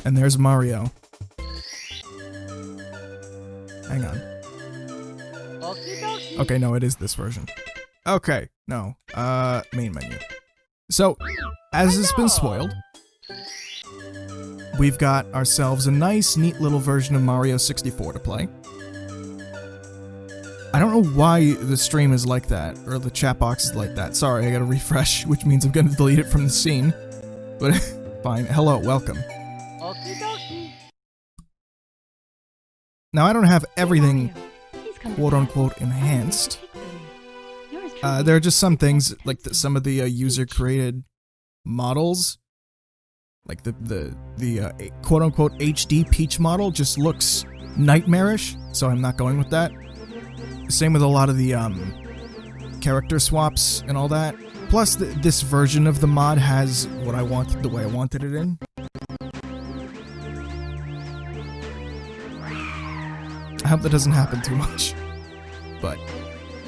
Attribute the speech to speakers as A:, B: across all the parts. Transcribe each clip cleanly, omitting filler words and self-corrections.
A: And there's Mario. Hang on. Okay, no, it is this version. Okay, no. Main menu. So, as has been spoiled, we've got ourselves a nice, neat little version of Mario 64 to play. I don't know why the stream is like that, or the chat box is like that. Sorry, I gotta refresh, which means I'm gonna delete it from the scene. But, fine. Hello, welcome. Now, I don't have everything quote-unquote enhanced. There are just some things, like some of the user-created models, like the quote-unquote HD Peach model just looks nightmarish, so I'm not going with that. Same with a lot of the character swaps and all that. Plus, this version of the mod has what I wanted, the way I wanted it in. I hope that doesn't happen too much. But,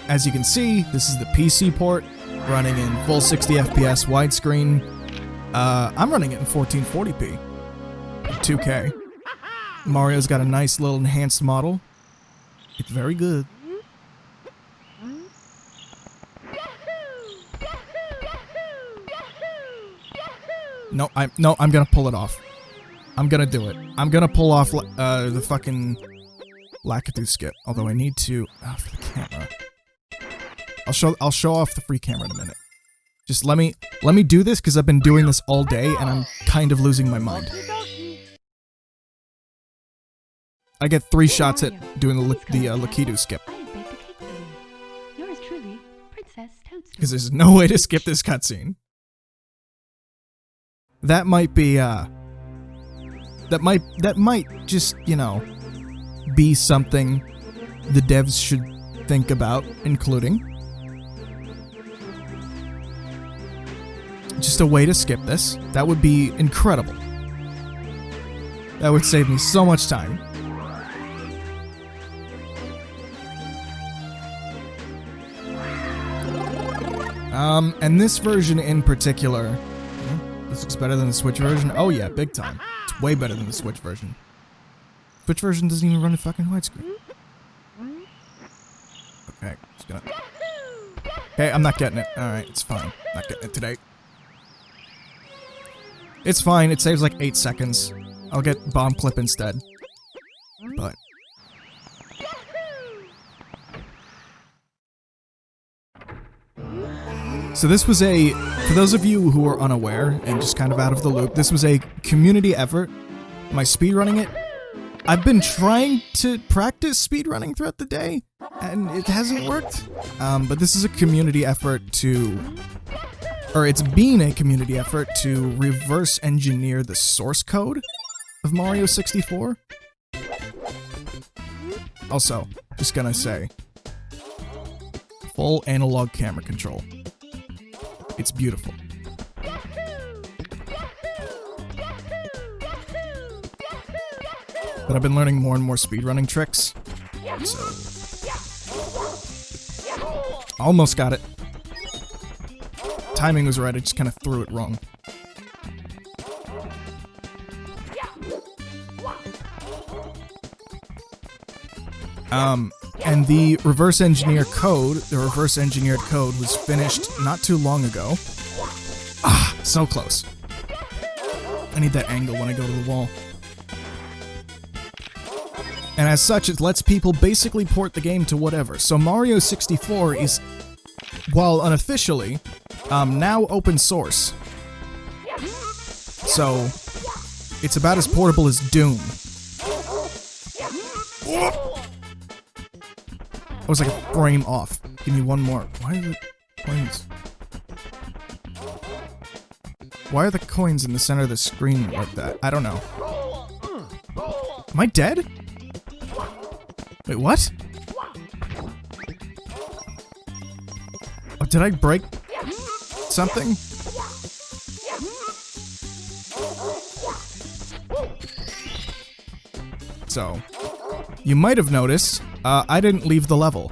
A: as you can see, this is the PC port, running in full 60 FPS widescreen. I'm running it in 1440p. 2K. Mario's got a nice little enhanced model. It's very good. No, I'm gonna pull it off. I'm gonna do it. I'm gonna pull off the fucking Lakitu skip. Although I need to for the camera. I'll show off the free camera in a minute. Just let me do this because I've been doing this all day and I'm kind of losing my mind. I get 3 shots at doing the Lakitu skip. Because there's no way to skip this cutscene. That might be, that might just, you know, be something the devs should think about including. Just a way to skip this. That would be incredible. That would save me so much time. And this version in particular, this looks better than the Switch version. Oh yeah, big time. It's way better than the Switch version. Switch version doesn't even run a fucking widescreen. Okay, just gonna... Okay, I'm not getting it. Alright, it's fine. Not getting it today. It's fine, it saves like 8 seconds. I'll get bomb clip instead. But... So this was a, for those of you who are unaware and just kind of out of the loop, this was a community effort. Am I speedrunning it? I've been trying to practice speedrunning throughout the day, and it hasn't worked. But this is a community effort to, or it's been a community effort to reverse engineer the source code of Mario 64. Also, just gonna say, full analog camera control. It's beautiful. But I've been learning more and more speedrunning tricks, so... Almost got it. Timing was right, I just kind of threw it wrong. And the reverse engineered code was finished not too long ago. Ah, so close. I need that angle when I go to the wall. And as such, it lets people basically port the game to whatever. So Mario 64 is, while unofficially, now open source. So, it's about as portable as Doom. I was like a frame off. Give me one more. Why are the coins? Why are the coins in the center of the screen like that? I don't know. Am I dead? Wait, what? Oh, did I break something? So, you might have noticed, I didn't leave the level.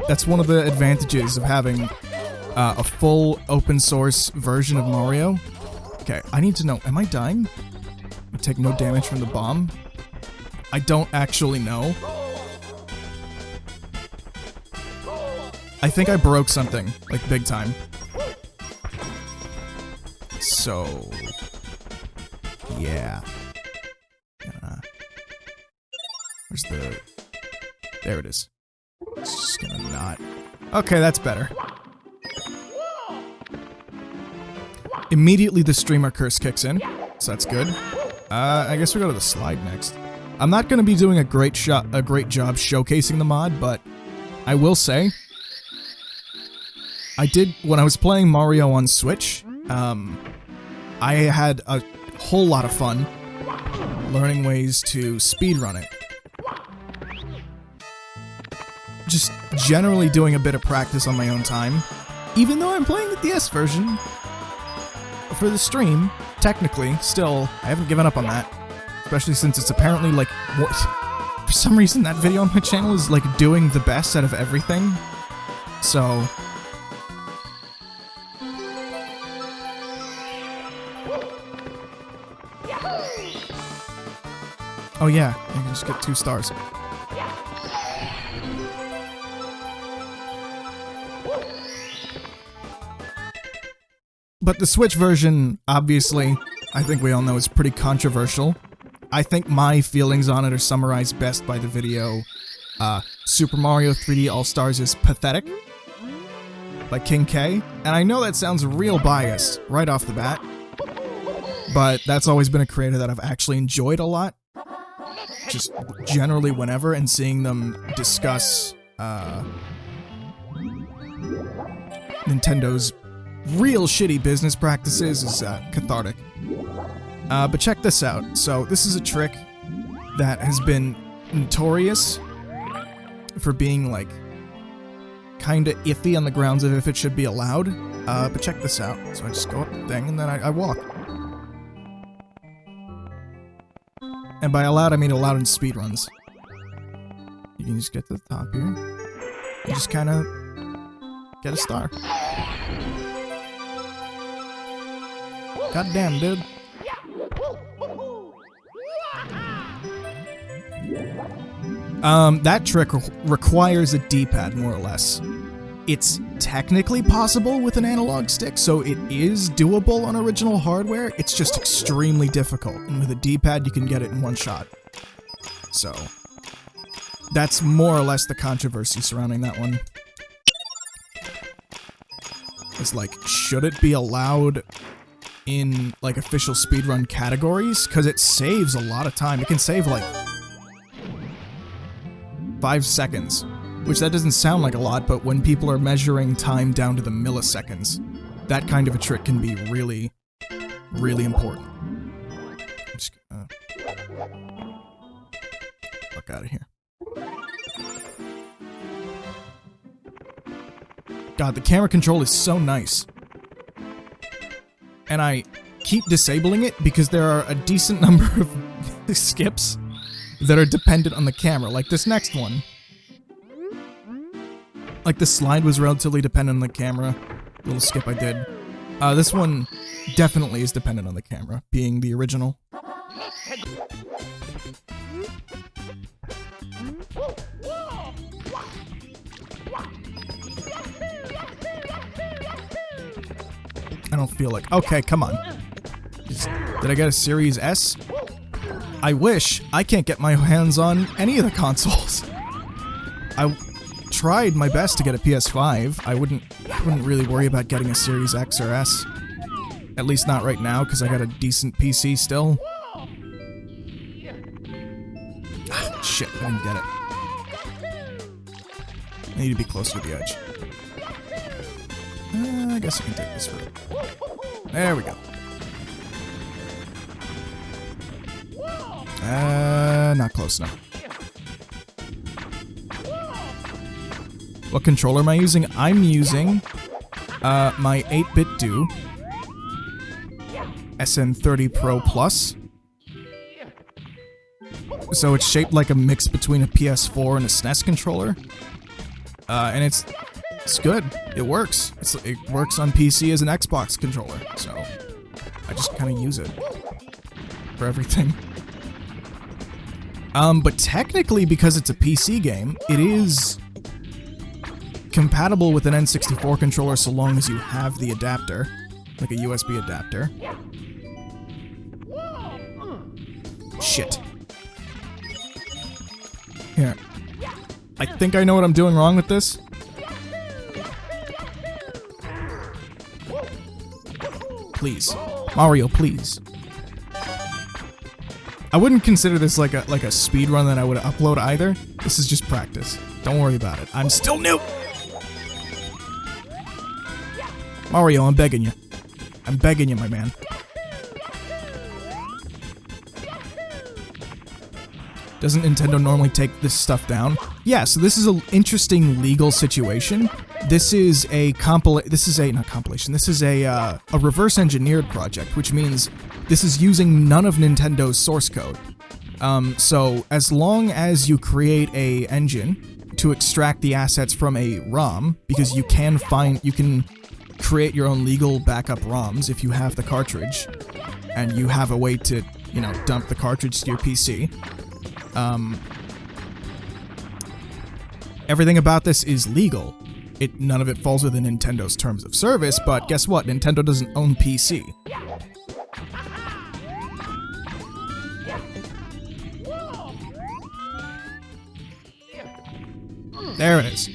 A: That's one of the advantages of having a full open source version of Mario. Okay, I need to know, am I dying? take no damage from the bomb? I don't actually know. I think I broke something, like big time. So, yeah. Where's the... There it is. It's just gonna not... Okay, that's better. Immediately the streamer curse kicks in, so that's good. I guess we go to the slide next. I'm not gonna be doing a great job showcasing the mod, but I will say, I did, when I was playing Mario on Switch, I had a whole lot of fun learning ways to speedrun it. Just generally doing a bit of practice on my own time. Even though I'm playing the DS version for the stream, technically, still, I haven't given up on that. Especially since it's apparently like, what? For some reason that video on my channel is like doing the best out of everything. So... Oh yeah, you can just get 2 stars. But the Switch version, obviously, I think we all know is pretty controversial. I think my feelings on it are summarized best by the video, Super Mario 3D All-Stars is Pathetic, by King K. And I know that sounds real biased, right off the bat, but that's always been a creator that I've actually enjoyed a lot. Just generally whenever, and seeing them discuss, Nintendo's real shitty business practices is cathartic. But check this out. So this is a trick that has been notorious for being like kinda iffy on the grounds of if it should be allowed. But check this out. So I just go up the thing and then I walk. And by allowed, I mean allowed in speedruns. You can just get to the top here. And just kinda get a star. God damn, dude. That trick requires a D-pad, more or less. It's technically possible with an analog stick, so it is doable on original hardware. It's just extremely difficult, and with a D-pad, you can get it in one shot. So, that's more or less the controversy surrounding that one. It's like, should it be allowed in, like, official speedrun categories? Because it saves a lot of time. It can save, like, 5 seconds. Which that doesn't sound like a lot, but when people are measuring time down to the milliseconds, that kind of a trick can be really, really important. I'm just gonna fuck out of here. God, the camera control is so nice. And I keep disabling it because there are a decent number of skips that are dependent on the camera, like this next one. Like, the slide was relatively dependent on the camera. Little skip I did. This one definitely is dependent on the camera, being the original. I don't feel like... Okay, come on. Did I get a Series S? I wish. I can't get my hands on any of the consoles. I tried my best to get a PS5. I wouldn't really worry about getting a Series X or S. At least not right now, because I got a decent PC still. Ah, shit, I didn't get it. I need to be closer to the edge. I guess I can take this route. There we go. Not close enough. What controller am I using? I'm using my 8-bit Do SN30 Pro Plus. So it's shaped like a mix between a PS4 and a SNES controller. And it's good. It works. It works on PC as an Xbox controller, so I just kind of use it. for everything. But technically, because it's a PC game, it is compatible with an N64 controller so long as you have the adapter, like a USB adapter. Shit. Here. I think I know what I'm doing wrong with this. Please. Mario, please. I wouldn't consider this like a speed run that I would upload either. This is just practice. Don't worry about it. I'm still new. Mario, I'm begging you. I'm begging you, my man. Doesn't Nintendo normally take this stuff down? Yeah, so this is an interesting legal situation. This is a reverse engineered project, which means this is using none of Nintendo's source code. So as long as you create a engine to extract the assets from a ROM, because you can create your own legal backup ROMs if you have the cartridge, and you have a way to, you know, dump the cartridge to your PC. Everything about this is legal. None of it falls within Nintendo's terms of service, but guess what? Nintendo doesn't own PC. There it is.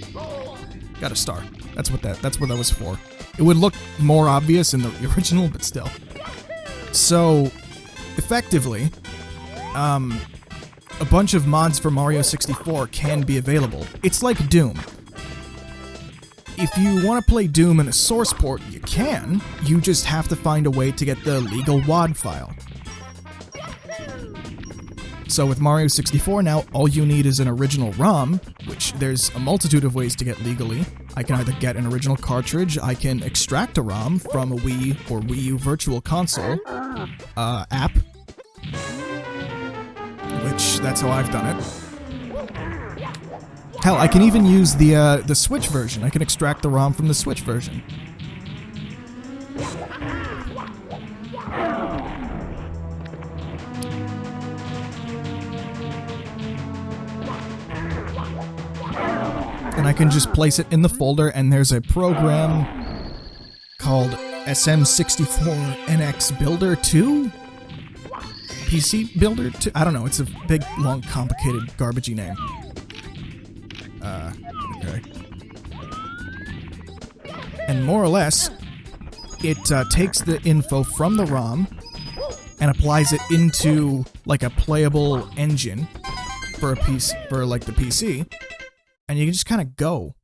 A: Got a star. That's what that was for. It would look more obvious in the original, but still. So, effectively, a bunch of mods for Mario 64 can be available. It's like Doom. If you want to play Doom in a source port, you can. You just have to find a way to get the legal WAD file. So with Mario 64 now, all you need is an original ROM, which there's a multitude of ways to get legally. I can either get an original cartridge, I can extract a ROM from a Wii or Wii U Virtual Console app, which that's how I've done it. Hell, I can even use the Switch version. I can extract the ROM from the Switch version. And I can just place it in the folder, and there's a program called SM64NX Builder 2? PC Builder 2? I don't know, it's a big, long, complicated, garbagey name. Okay. And more or less, it takes the info from the ROM and applies it into, like, a playable engine for a piece, for, like, the PC. And you can just kind of go.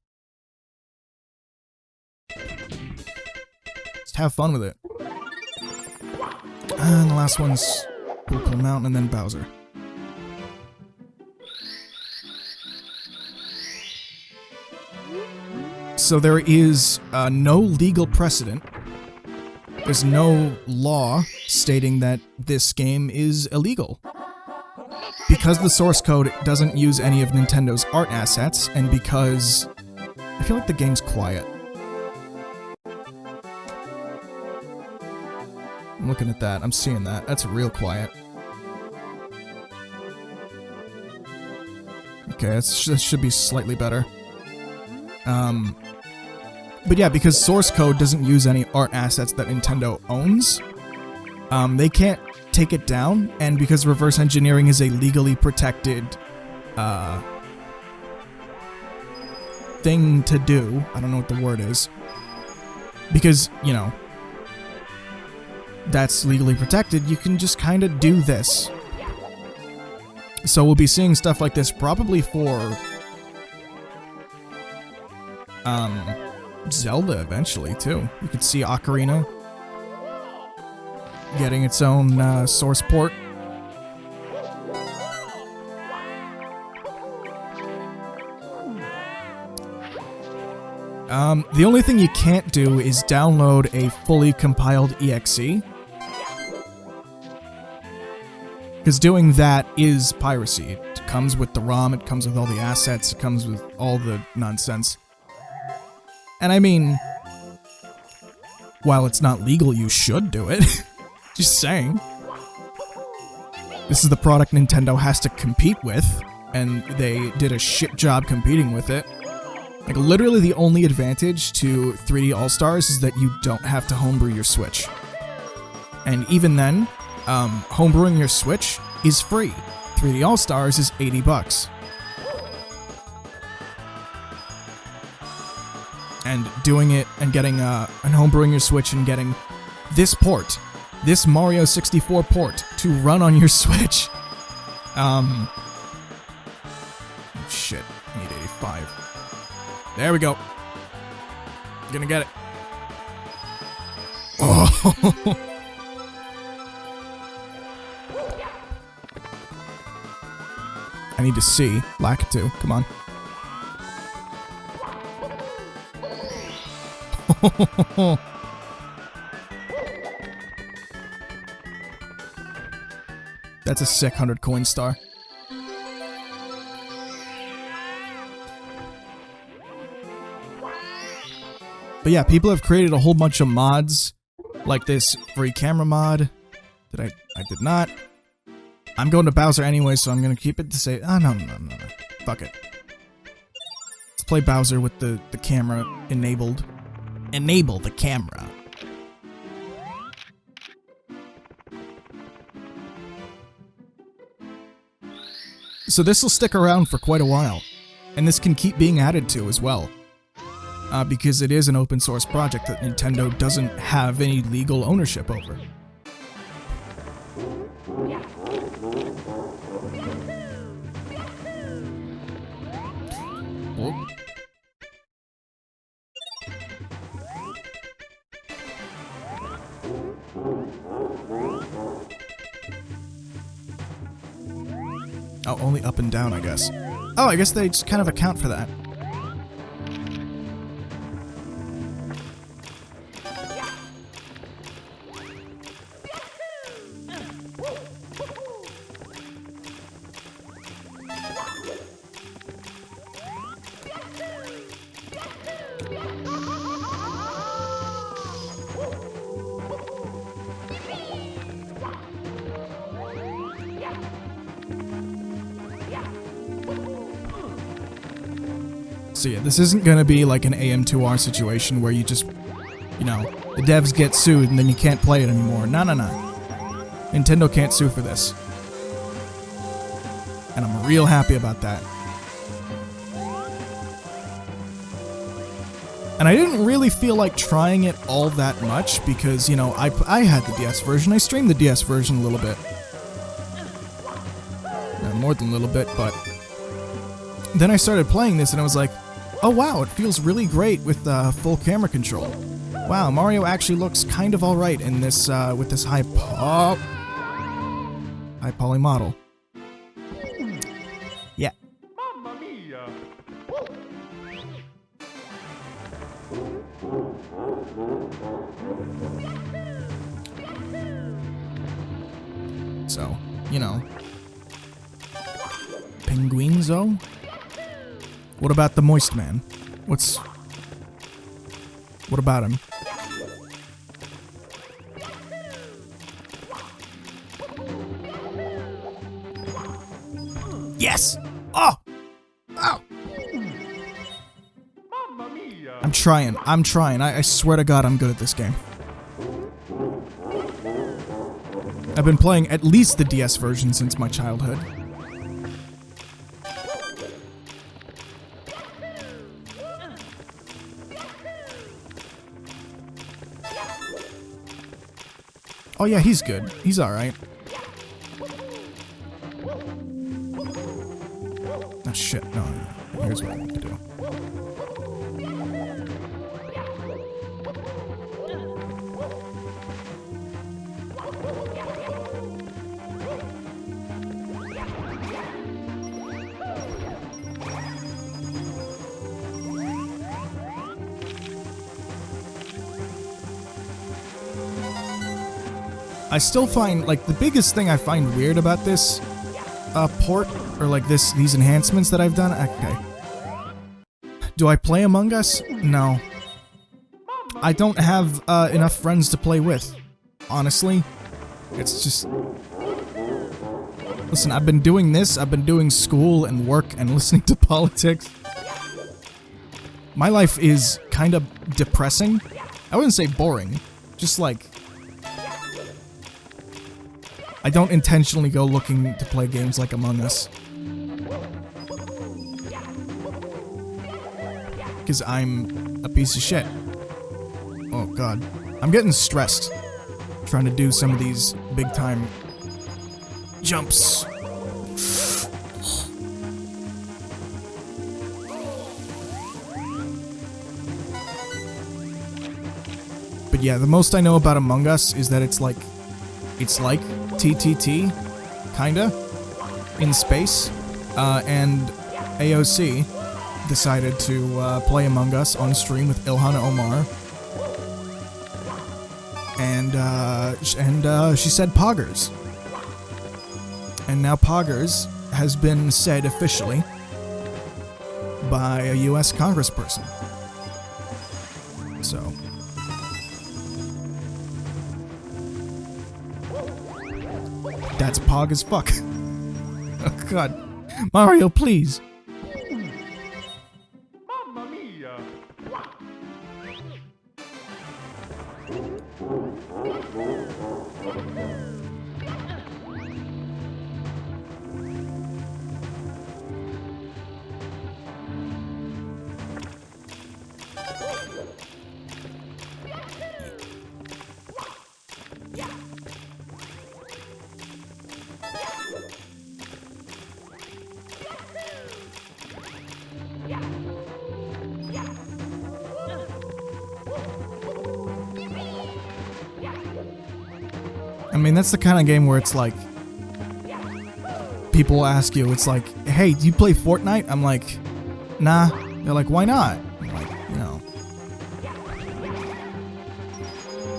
A: Just have fun with it. And the last one's Cool Mountain and then Bowser. So there is no legal precedent. There's no law stating that this game is illegal. Because the source code doesn't use any of Nintendo's art assets, and because I feel like the game's quiet. I'm looking at that. I'm seeing that. That's real quiet. Okay, that should be slightly better. But yeah, because source code doesn't use any art assets that Nintendo owns, they can't take it down, and because reverse engineering is a legally protected thing to do, I don't know what the word is, because, you know, that's legally protected, you can just kind of do this. So we'll be seeing stuff like this probably for Zelda eventually, too. You could see Ocarina getting its own source port. The only thing you can't do is download a fully compiled EXE. Because doing that is piracy. It comes with the ROM, it comes with all the assets, it comes with all the nonsense. And I mean, while it's not legal, you should do it. Just saying. This is the product Nintendo has to compete with, and they did a shit job competing with it. Like, literally the only advantage to 3D All-Stars is that you don't have to homebrew your Switch. And even then, homebrewing your Switch is free. 3D All-Stars is $80. And doing it and getting, and homebrewing your Switch and getting this port, this Mario 64 port, to run on your Switch. Shit, I need 85. There we go. Gonna get it. Oh. I need to see. Lack 2. Come on. That's a sick 100 coin star. But yeah, people have created a whole bunch of mods, like this free camera mod. I did not. I'm going to Bowser anyway, so I'm gonna keep it to say, no. Fuck it. Let's play Bowser with the camera enabled. Enable the camera. So this will stick around for quite a while, and this can keep being added to as well. Because it is an open source project that Nintendo doesn't have any legal ownership over. Oh. Oh, only up and down, I guess. Oh, I guess they just kind of account for that. So yeah, this isn't gonna be like an AM2R situation where you just, you know, the devs get sued and then you can't play it anymore. No. Nintendo can't sue for this. And I'm real happy about that. And I didn't really feel like trying it all that much because, you know, I had the DS version. I streamed the DS version a little bit. More than a little bit, but then I started playing this and I was like, oh wow, it feels really great with full camera control. Wow, Mario actually looks kind of alright in this, with this high poly model. Yeah.
B: Mamma mia.
A: So, you know. Penguinzo? What about the Moist Man? What about him? Yes! Oh! Oh!
B: Mamma mia.
A: I'm trying. I swear to God I'm good at this game. I've been playing at least the DS version since my childhood. Oh yeah, he's good. He's alright. Oh shit, no. Here's what I need to do. I still find, like, the biggest thing I find weird about this port, or like these enhancements that I've done, okay. Do I play Among Us? No. I don't have enough friends to play with. Honestly. It's just... Listen, I've been doing this, I've been doing school and work and listening to politics. My life is kind of depressing. I wouldn't say boring, just like... I don't intentionally go looking to play games like Among Us. Because I'm a piece of shit. Oh god. I'm getting stressed trying to do some of these big time jumps. But yeah, the most I know about Among Us is that it's like TTT, kinda, in space, and AOC decided to play Among Us on stream with Ilhan Omar, and she said Poggers. And now Poggers has been said officially by a US congressperson. So... that's pog as fuck. Oh god. Mario, please.
B: Mamma mia!
A: I mean, that's the kind of game where it's like, people ask you, it's like, hey, do you play Fortnite? I'm like, nah. They're like, why not? I'm like, you know.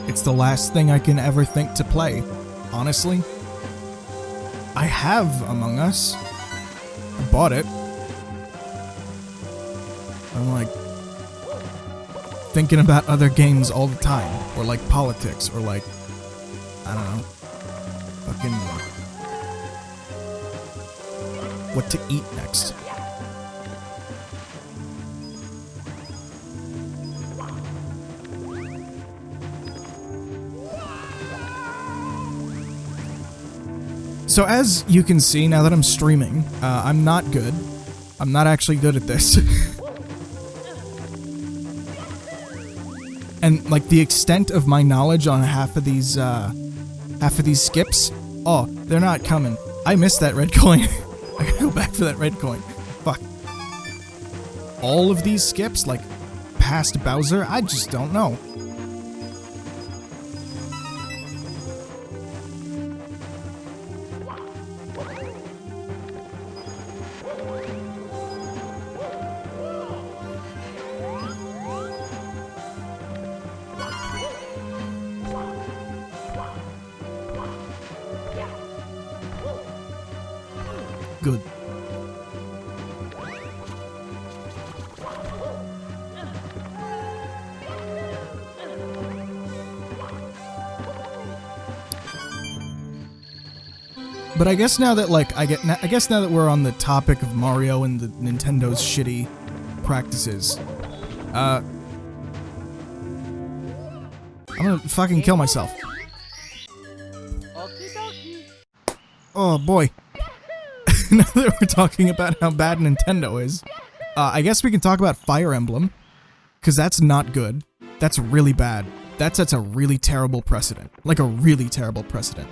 A: It's the last thing I can ever think to play, honestly. I have Among Us. I bought it. I'm like, thinking about other games all the time, or like politics, or like, I don't know, fucking what to eat next. So as you can see, now that I'm streaming, I'm not good. I'm not actually good at this. And like the extent of my knowledge on half of these skips, oh, they're not coming. I missed that red coin. I gotta go back for that red coin. Fuck. All of these skips, like past Bowser, I just don't know. Good. But I guess now that I guess now that we're on the topic of Mario and the Nintendo's shitty practices, I'm gonna fucking kill myself. Oh boy. Now that we're talking about how bad Nintendo is, I guess we can talk about Fire Emblem, because that's not good. That's really bad. That sets a really terrible precedent. Like a really terrible precedent.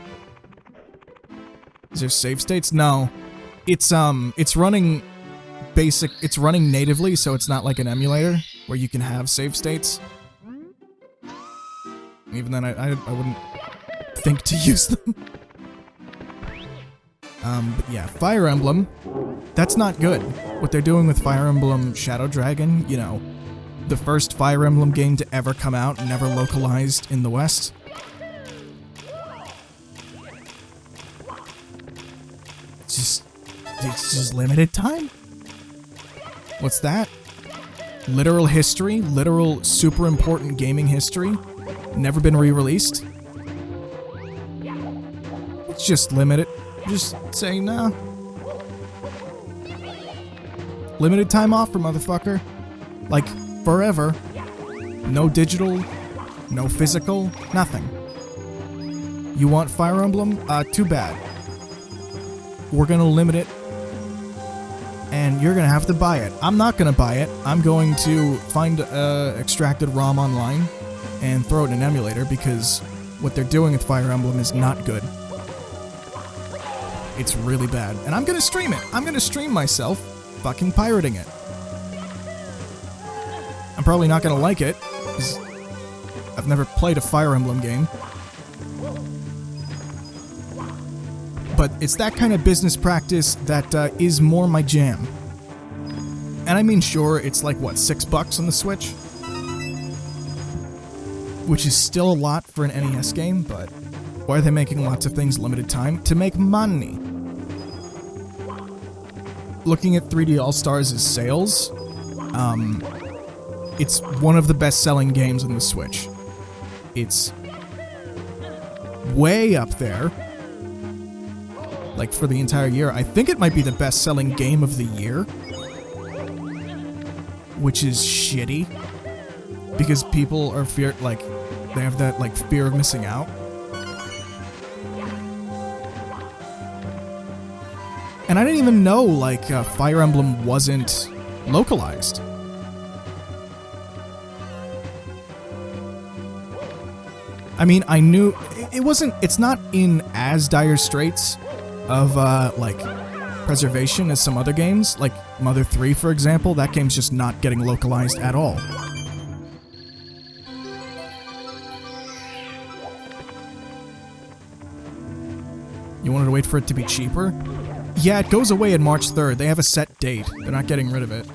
A: Is there save states? No. It's running basic, it's running natively, so it's not like an emulator, where you can have save states. Even then, I wouldn't think to use them. But yeah, Fire Emblem, that's not good. What they're doing with Fire Emblem Shadow Dragon, you know, the first Fire Emblem game to ever come out, never localized in the West. It's just limited time? What's that? Literal history, literal super important gaming history, never been re-released? It's just limited. just say, nah. Limited time offer, motherfucker. Like, forever. No digital, no physical, nothing. You want Fire Emblem? Too bad. We're gonna limit it, and you're gonna have to buy it. I'm not gonna buy it. I'm going to find extracted ROM online and throw it in an emulator, because what they're doing with Fire Emblem is not good. It's really bad. And I'm gonna stream it. I'm gonna stream myself fucking pirating it. I'm probably not gonna like it, because I've never played a Fire Emblem game. But it's that kind of business practice that is more my jam. And I mean, sure, it's like, what, $6 on the Switch? Which is still a lot for an NES game, but why are they making lots of things limited time? To make money. Looking at 3D All-Stars' sales, it's one of the best-selling games on the Switch. It's way up there. Like, for the entire year. I think it might be the best-selling game of the year. Which is shitty. Because people are they have that, like, fear of missing out. And I didn't even know, like, Fire Emblem wasn't localized. I mean, I knew it's not in as dire straits of, like, preservation as some other games. Like Mother 3, for example, that game's just not getting localized at all. You wanted to wait for it to be cheaper? Yeah, it goes away on March 3rd. They have a set date. They're not getting rid of it.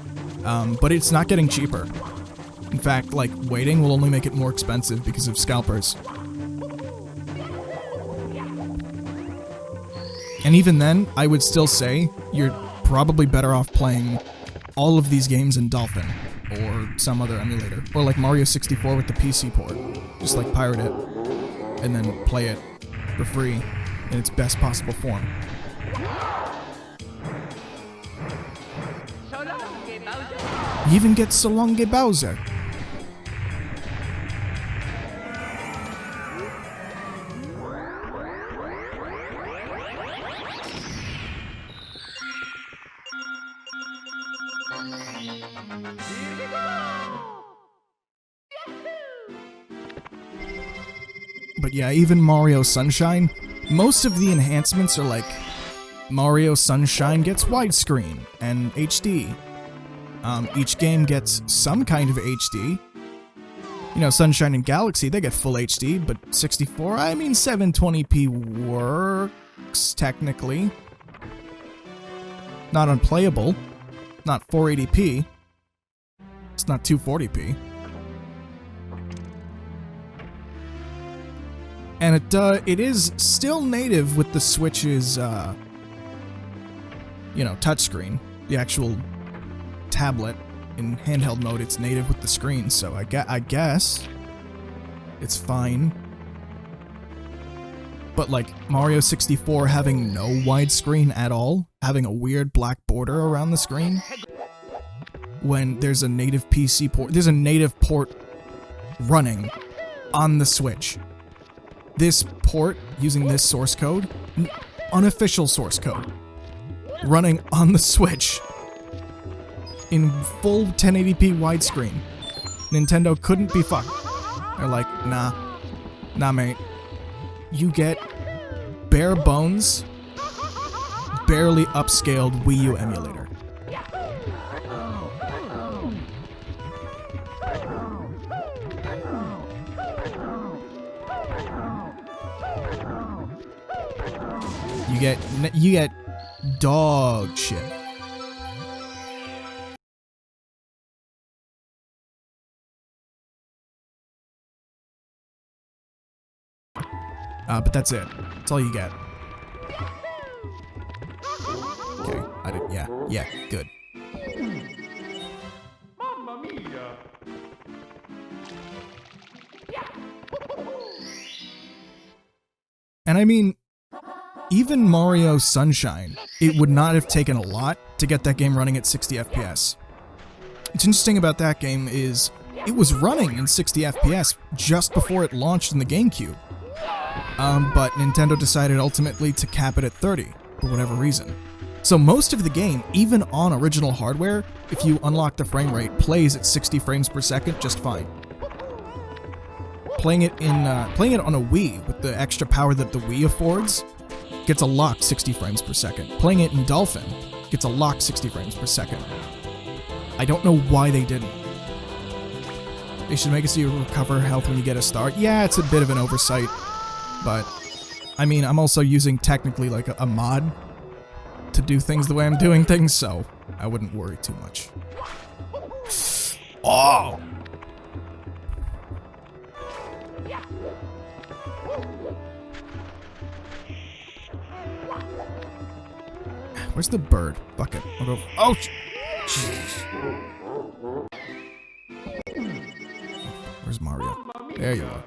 A: But it's not getting cheaper. In fact, like, waiting will only make it more expensive because of scalpers. And even then, I would still say you're probably better off playing all of these games in Dolphin, or some other emulator. Or like Mario 64 with the PC port. Just like pirate it, and then play it for free in its best possible form. You even get Solonge Bowser. But yeah, even Mario Sunshine, most of the enhancements are like Mario Sunshine gets widescreen and HD. Each game gets some kind of HD. You know, Sunshine and Galaxy, they get full HD, but 64, I mean 720p works, technically. Not unplayable. Not 480p. It's not 240p. And it is still native with the Switch's, you know, touchscreen. The actual tablet in handheld mode, it's native with the screen, so I guess it's fine. But like Mario 64 having no widescreen at all, having a weird black border around the screen, when there's a native PC port, there's a native port running on the Switch. This port, using this source code, unofficial source code, running on the Switch in full 1080p widescreen. Nintendo couldn't be fucked. They're like, nah mate. You get bare bones, barely upscaled Wii U emulator. You get dog shit. But that's it. That's all you get. Okay, yeah, good.
B: Mamma mia!
A: And I mean, even Mario Sunshine, it would not have taken a lot to get that game running at 60 FPS. What's interesting about that game is it was running in 60 FPS just before it launched in the GameCube. But Nintendo decided ultimately to cap it at 30, for whatever reason. So most of the game, even on original hardware, if you unlock the frame rate, plays at 60 frames per second just fine. Playing it on a Wii with the extra power that the Wii affords, gets a locked 60 frames per second. Playing it in Dolphin gets a locked 60 frames per second. I don't know why they didn't. They should make it so you recover health when you get a start. Yeah, it's a bit of an oversight, but I mean, I'm also using technically like a mod to do things the way I'm doing things, so I wouldn't worry too much. Oh! Where's the bird? Bucket. I'll go. Oh! Where's Mario? There you are.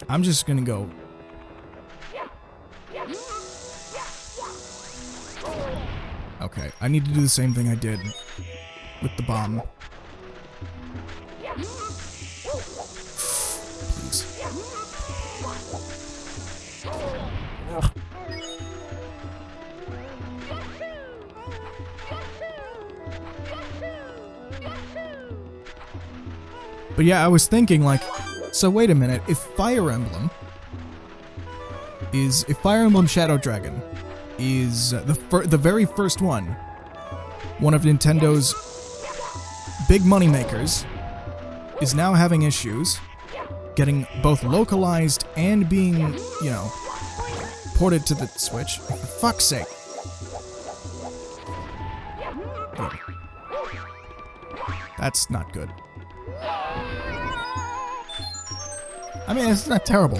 A: I'm just gonna go. Okay, I need to do the same thing I did with the bomb. Please. Ugh. But yeah, I was thinking like, so wait a minute, if Fire Emblem Shadow Dragon is the very first one of Nintendo's big money makers, is now having issues getting both localized and being, you know, ported to the Switch. For fuck's sake. That's not good. I mean, it's not terrible.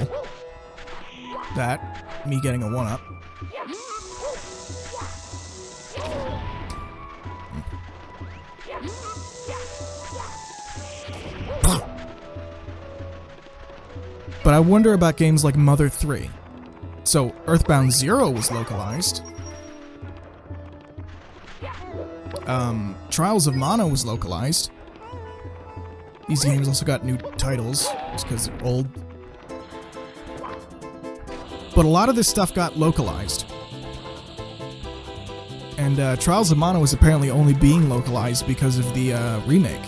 A: That, me getting a 1-up. But I wonder about games like Mother 3. So, Earthbound Zero was localized. Trials of Mana was localized. These games also got new titles, just because they're old. But a lot of this stuff got localized. And Trials of Mana was apparently only being localized because of the remake.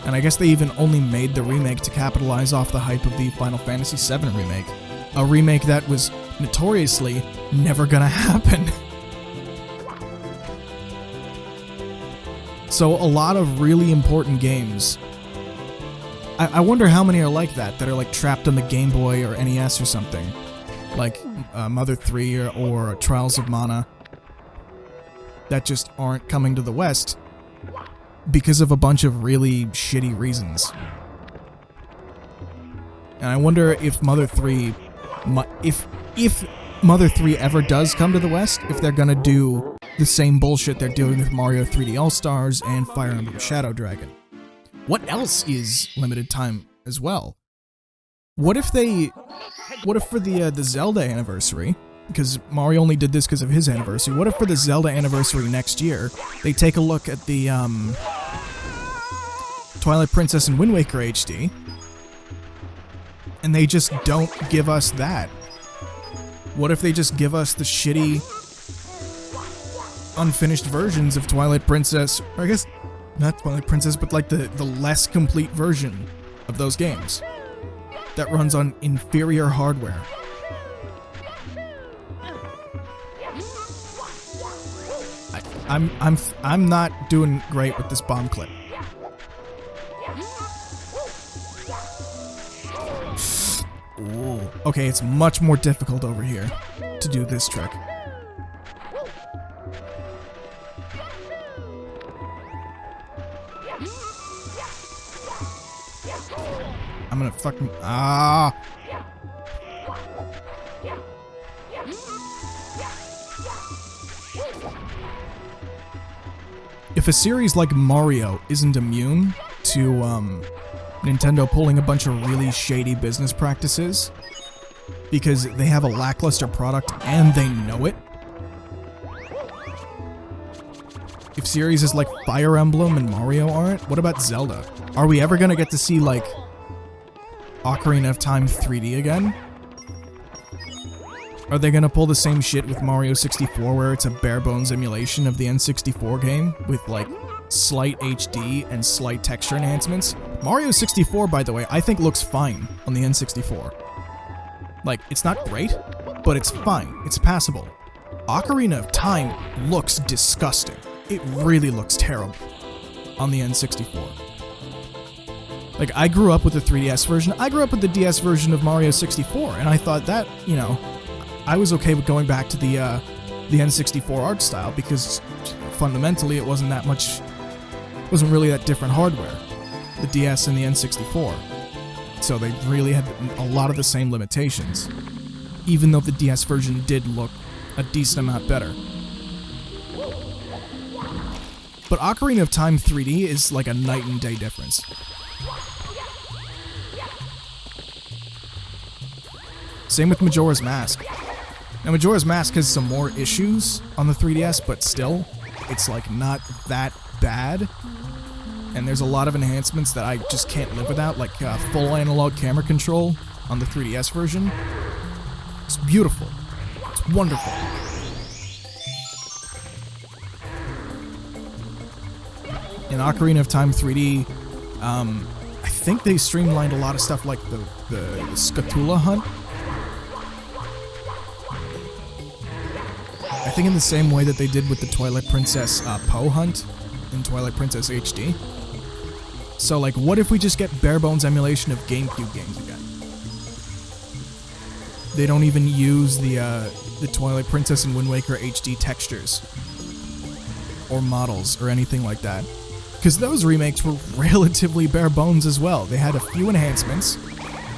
A: And I guess they even only made the remake to capitalize off the hype of the Final Fantasy VII remake. A remake that was notoriously never gonna happen. So a lot of really important games. I wonder how many are like that are like trapped on the Game Boy or NES or something. Like Mother 3 or Trials of Mana. That just aren't coming to the West because of a bunch of really shitty reasons. And I wonder if Mother 3, if Mother 3 ever does come to the West, if they're gonna do the same bullshit they're doing with Mario 3D All-Stars and Fire Emblem Shadow Dragon. What else is limited time as well? What if for the Zelda anniversary, because Mario only did this because of his anniversary, what if for the Zelda anniversary next year, they take a look at the Twilight Princess and Wind Waker HD, and they just don't give us that? What if they just give us the shitty, unfinished versions of Twilight Princess, or I guess not Twilight Princess, but like the less complete version of those games that runs on inferior hardware? I'm not doing great with this bomb clip. Ooh. Okay, it's much more difficult over here to do this trick. I'm gonna fucking... Ah! if a series like Mario isn't immune to Nintendo pulling a bunch of really shady business practices because they have a lackluster product and they know it, if series like Fire Emblem and Mario aren't, what about Zelda? Are we ever gonna get to see, like, Ocarina of Time 3D again? Are they gonna pull the same shit with Mario 64 where it's a bare-bones emulation of the N64 game with, like, slight HD and slight texture enhancements? Mario 64, by the way, I think looks fine on the N64. Like, it's not great, but it's fine. It's passable. Ocarina of Time looks disgusting. It really looks terrible on the N64. Like, I grew up with the 3DS version. I grew up with the DS version of Mario 64, and I thought that, you know, I was okay with going back to the N64 art style because fundamentally it wasn't really that different hardware, the DS and the N64. So they really had a lot of the same limitations, even though the DS version did look a decent amount better. But Ocarina of Time 3D is like a night and day difference. Same with Majora's Mask. Now, Majora's Mask has some more issues on the 3DS, but still, it's like not that bad. And there's a lot of enhancements that I just can't live without, like full analog camera control on the 3DS version. It's beautiful. It's wonderful. In Ocarina of Time 3D, I think they streamlined a lot of stuff like the Scatula hunt. I think in the same way that they did with the Twilight Princess Poe hunt in Twilight Princess HD. So, like, what if we just get bare-bones emulation of GameCube games again? They don't even use the Twilight Princess and Wind Waker HD textures or models or anything like that. Because those remakes were relatively bare-bones as well. They had a few enhancements,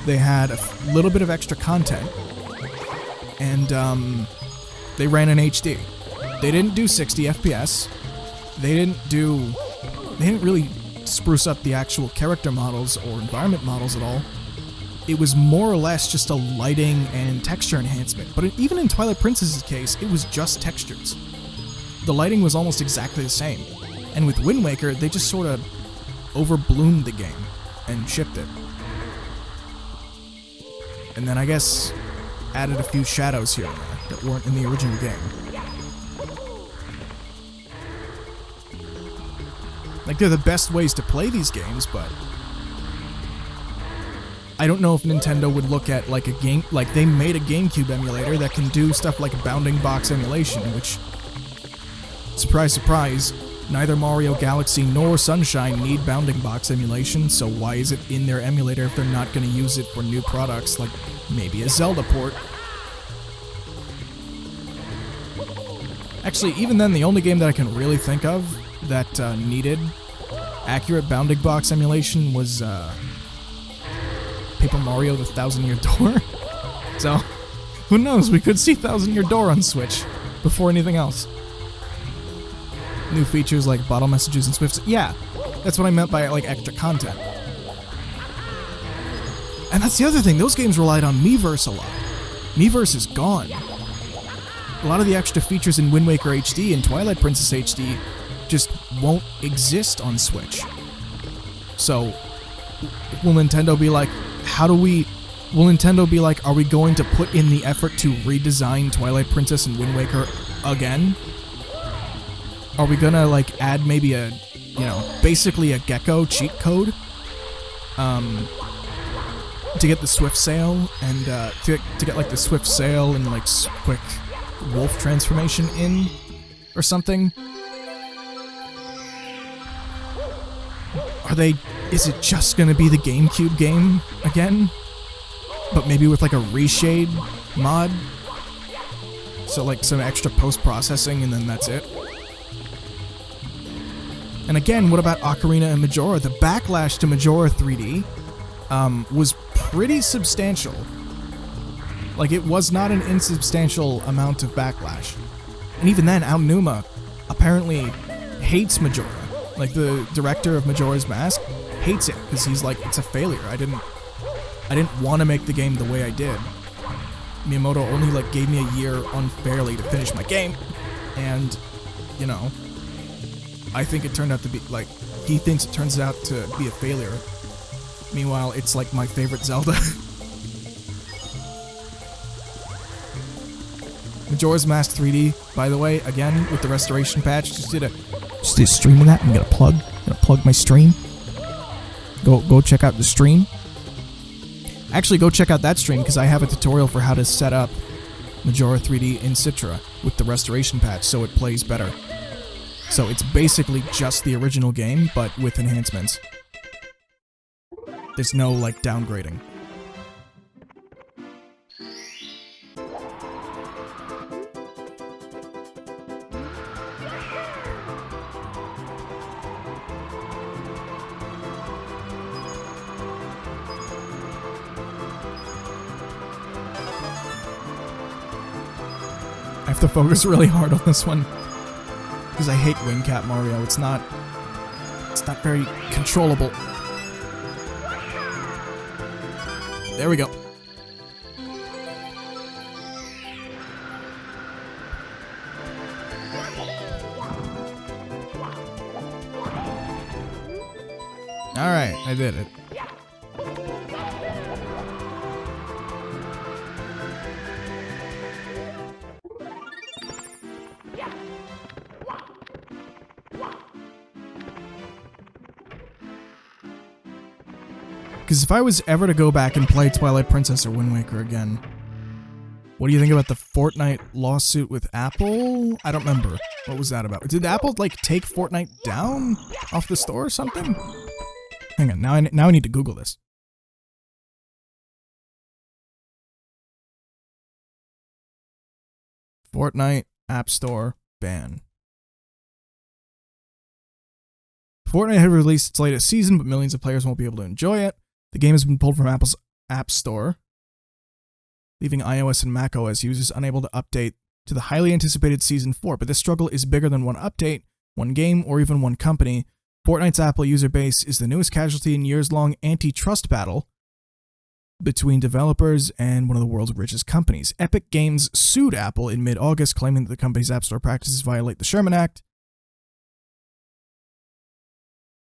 A: they had a little bit of extra content, and they ran in HD. They didn't do 60 FPS. They didn't really spruce up the actual character models or environment models at all. It was more or less just a lighting and texture enhancement. But even in Twilight Princess's case, it was just textures. The lighting was almost exactly the same. And with Wind Waker, they just sort of overbloomed the game and shipped it. And then I guess added a few shadows here and there that weren't in the original game. Like, they're the best ways to play these games, but I don't know if Nintendo would look at, like, a game, like, they made a GameCube emulator that can do stuff like bounding box emulation, which, surprise, surprise, neither Mario Galaxy nor Sunshine need bounding box emulation, so why is it in their emulator if they're not going to use it for new products, like maybe a Zelda port? Actually, even then, the only game that I can really think of that needed accurate bounding box emulation was Paper Mario: The Thousand Year Door. So, who knows, we could see Thousand Year Door on Switch before anything else. New features like bottle messages and Swifts. Yeah, that's what I meant by, like, extra content. And that's the other thing, those games relied on Miiverse a lot. Miiverse is gone. A lot of the extra features in Wind Waker HD and Twilight Princess HD just won't exist on Switch. So, will Nintendo be like, will Nintendo be like, are we going to put in the effort to redesign Twilight Princess and Wind Waker again? Are we gonna, like, add maybe a, you know, basically a Gecko cheat code? To get the Swift Sail, and, to get, like, the Swift Sail and, like, quick wolf transformation in, or something? Is it just gonna be the GameCube game again? But maybe with, like, a reshade mod? So, like, some extra post-processing and then that's it? And again, what about Ocarina and Majora? The backlash to Majora 3D was pretty substantial. Like, it was not an insubstantial amount of backlash. And even then, Aonuma apparently hates Majora. Like, the director of Majora's Mask hates it because he's like, it's a failure. I didn't want to make the game the way I did. Miyamoto only like gave me a year unfairly to finish my game, and you know, I think it turned out to be like, he thinks it turns out to be a failure. Meanwhile, it's like my favorite Zelda. Majora's Mask 3D, by the way, again with the restoration patch, just did a stream of that. I'm gonna plug my stream. Go check out the stream. Actually, go check out that stream because I have a tutorial for how to set up Majora 3D in Citra with the restoration patch so it plays better. So it's basically just the original game, but with enhancements. There's no, like, downgrading. I have to focus really hard on this one because I hate Wing Cap Mario. It's not very controllable. There we go. All right, I did it. Because if I was ever to go back and play Twilight Princess or Wind Waker again, what do you think about the Fortnite lawsuit with Apple? I don't remember. What was that about? Did Apple, like, take Fortnite down off the store or something? Hang on, now I need to Google this. Fortnite App Store ban. Fortnite had released its latest season, but millions of players won't be able to enjoy it. The game has been pulled from Apple's App Store, leaving iOS and macOS users unable to update to the highly anticipated Season 4. But this struggle is bigger than one update, one game, or even one company. Fortnite's Apple user base is the newest casualty in years-long antitrust battle between developers and one of the world's richest companies. Epic Games sued Apple in mid-August, claiming that the company's App Store practices violate the Sherman Act,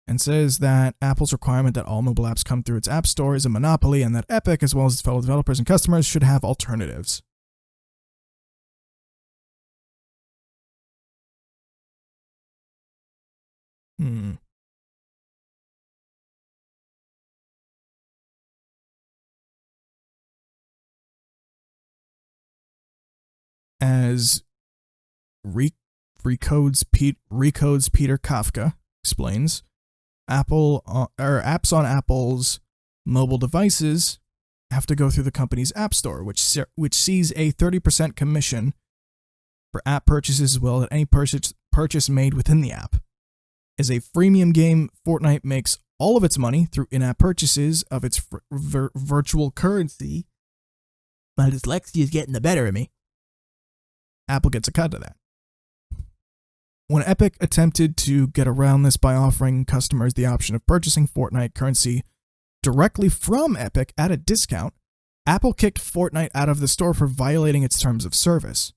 A: and says that Apple's requirement that all mobile apps come through its App Store is a monopoly, and that Epic, as well as its fellow developers and customers, should have alternatives. As Recode's Peter Kafka explains, apps on Apple's mobile devices have to go through the company's App Store, which sees a 30% commission for app purchases as well as any purchase made within the app. As a freemium game, Fortnite makes all of its money through in-app purchases of its virtual currency. My dyslexia is getting the better of me. Apple gets a cut of that. When Epic attempted to get around this by offering customers the option of purchasing Fortnite currency directly from Epic at a discount, Apple kicked Fortnite out of the store for violating its terms of service.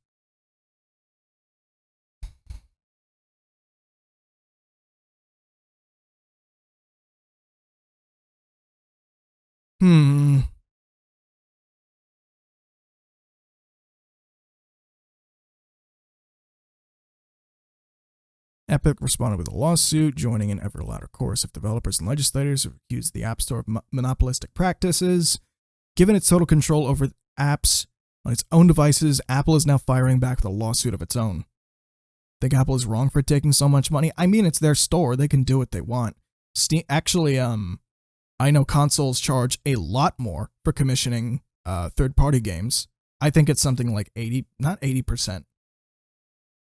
A: Epic responded with a lawsuit, joining an ever louder chorus of developers and legislators who accused the App Store of monopolistic practices. Given its total control over apps on its own devices, Apple is now firing back with a lawsuit of its own. Think Apple is wrong for taking so much money? I mean, it's their store. They can do what they want. Actually, I know consoles charge a lot more for commissioning third-party games. I think it's something like 80%.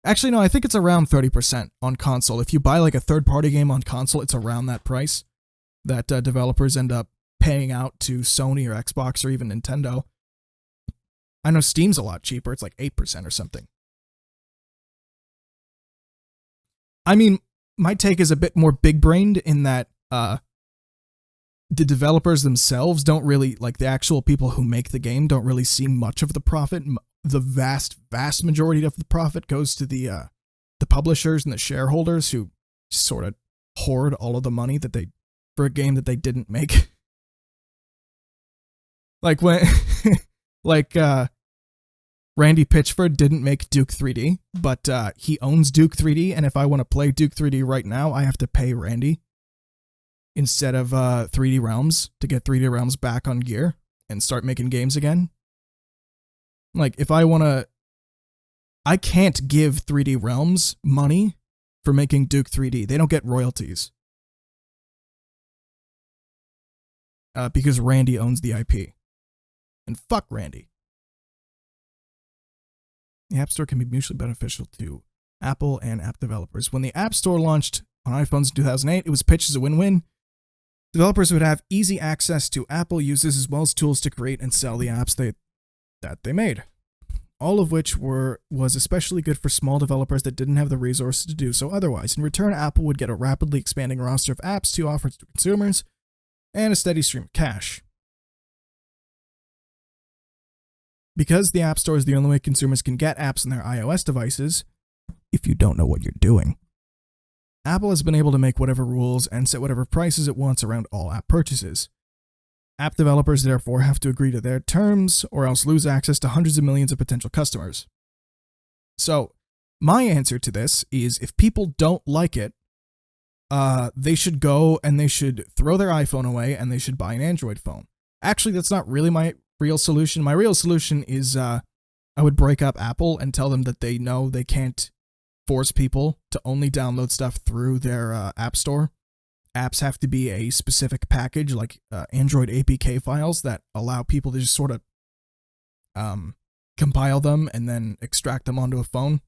A: Actually, no, I think it's around 30% on console. If you buy like a third-party game on console, it's around that price that developers end up paying out to Sony or Xbox or even Nintendo. I know Steam's a lot cheaper. It's like 8% or something. I mean, my take is a bit more big-brained in that the developers themselves don't really, like the actual people who make the game don't really see much of the profit. The vast majority of the profit goes to the publishers and the shareholders who sort of hoard all of the money that they for a game that they didn't make. Like when Randy Pitchford didn't make Duke 3D, but he owns Duke 3D, and if I want to play Duke 3D right now, I have to pay Randy instead of 3D Realms to get 3D Realms back on gear and start making games again. Like, if I want to... I can't give 3D Realms money for making Duke 3D. They don't get royalties. Because Randy owns the IP. And fuck Randy. The App Store can be mutually beneficial to Apple and app developers. When the App Store launched on iPhones in 2008, it was pitched as a win-win. Developers would have easy access to Apple users as well as tools to create and sell the apps that they made. All of which was especially good for small developers that didn't have the resources to do so otherwise. In return, Apple would get a rapidly expanding roster of apps to offer to consumers and a steady stream of cash. Because the App Store is the only way consumers can get apps on their iOS devices, if you don't know what you're doing, Apple has been able to make whatever rules and set whatever prices it wants around all app purchases. App developers therefore have to agree to their terms or else lose access to hundreds of millions of potential customers. So, my answer to this is if people don't like it, they should go and they should throw their iPhone away and they should buy an Android phone. Actually, that's not really my real solution. My real solution is I would break up Apple and tell them that they know they can't force people to only download stuff through their App Store. Apps have to be a specific package, like Android APK files that allow people to just sort of compile them and then extract them onto a phone.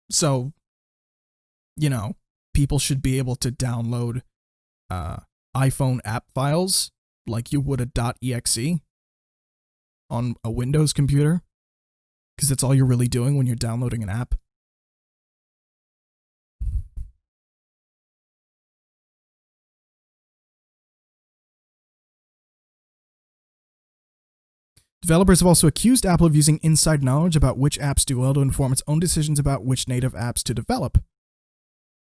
A: So, you know, people should be able to download iPhone app files like you would a .exe on a Windows computer, because that's all you're really doing when you're downloading an app. Developers have also accused Apple of using inside knowledge about which apps do well to inform its own decisions about which native apps to develop.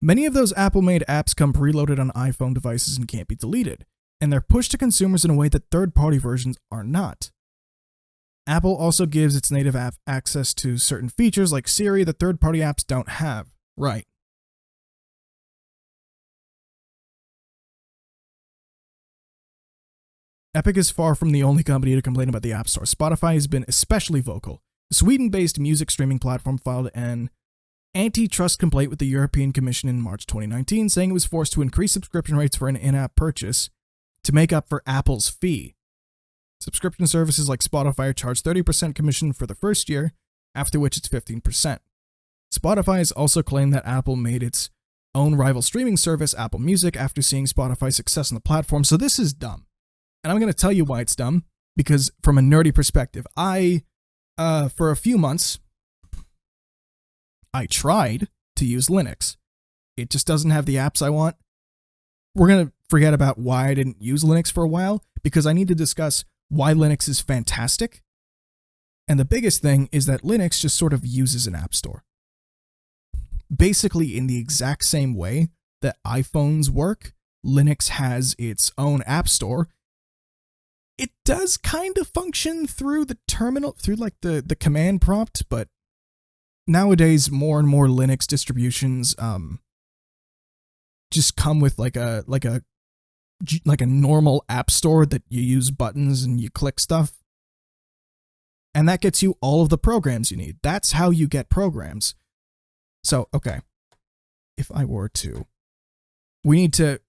A: Many of those Apple-made apps come preloaded on iPhone devices and can't be deleted, and they're pushed to consumers in a way that third-party versions are not. Apple also gives its native app access to certain features like Siri that third-party apps don't have. Right. Epic is far from the only company to complain about the App Store. Spotify has been especially vocal. The Sweden-based music streaming platform filed an antitrust complaint with the European Commission in March 2019, saying it was forced to increase subscription rates for an in-app purchase to make up for Apple's fee. Subscription services like Spotify charge 30% commission for the first year, after which it's 15%. Spotify has also claimed that Apple made its own rival streaming service, Apple Music, after seeing Spotify's success on the platform, so this is dumb. And I'm going to tell you why it's dumb, because from a nerdy perspective, for a few months, I tried to use Linux. It just doesn't have the apps I want. We're going to forget about why I didn't use Linux for a while, because I need to discuss why Linux is fantastic. And the biggest thing is that Linux just sort of uses an app store. Basically, in the exact same way that iPhones work, Linux has its own app store. It does kind of function through the terminal, through like the command prompt, but nowadays more and more Linux distributions just come with like a normal app store that you use buttons and you click stuff. And that gets you all of the programs you need. That's how you get programs. So, okay. If I were to, we need to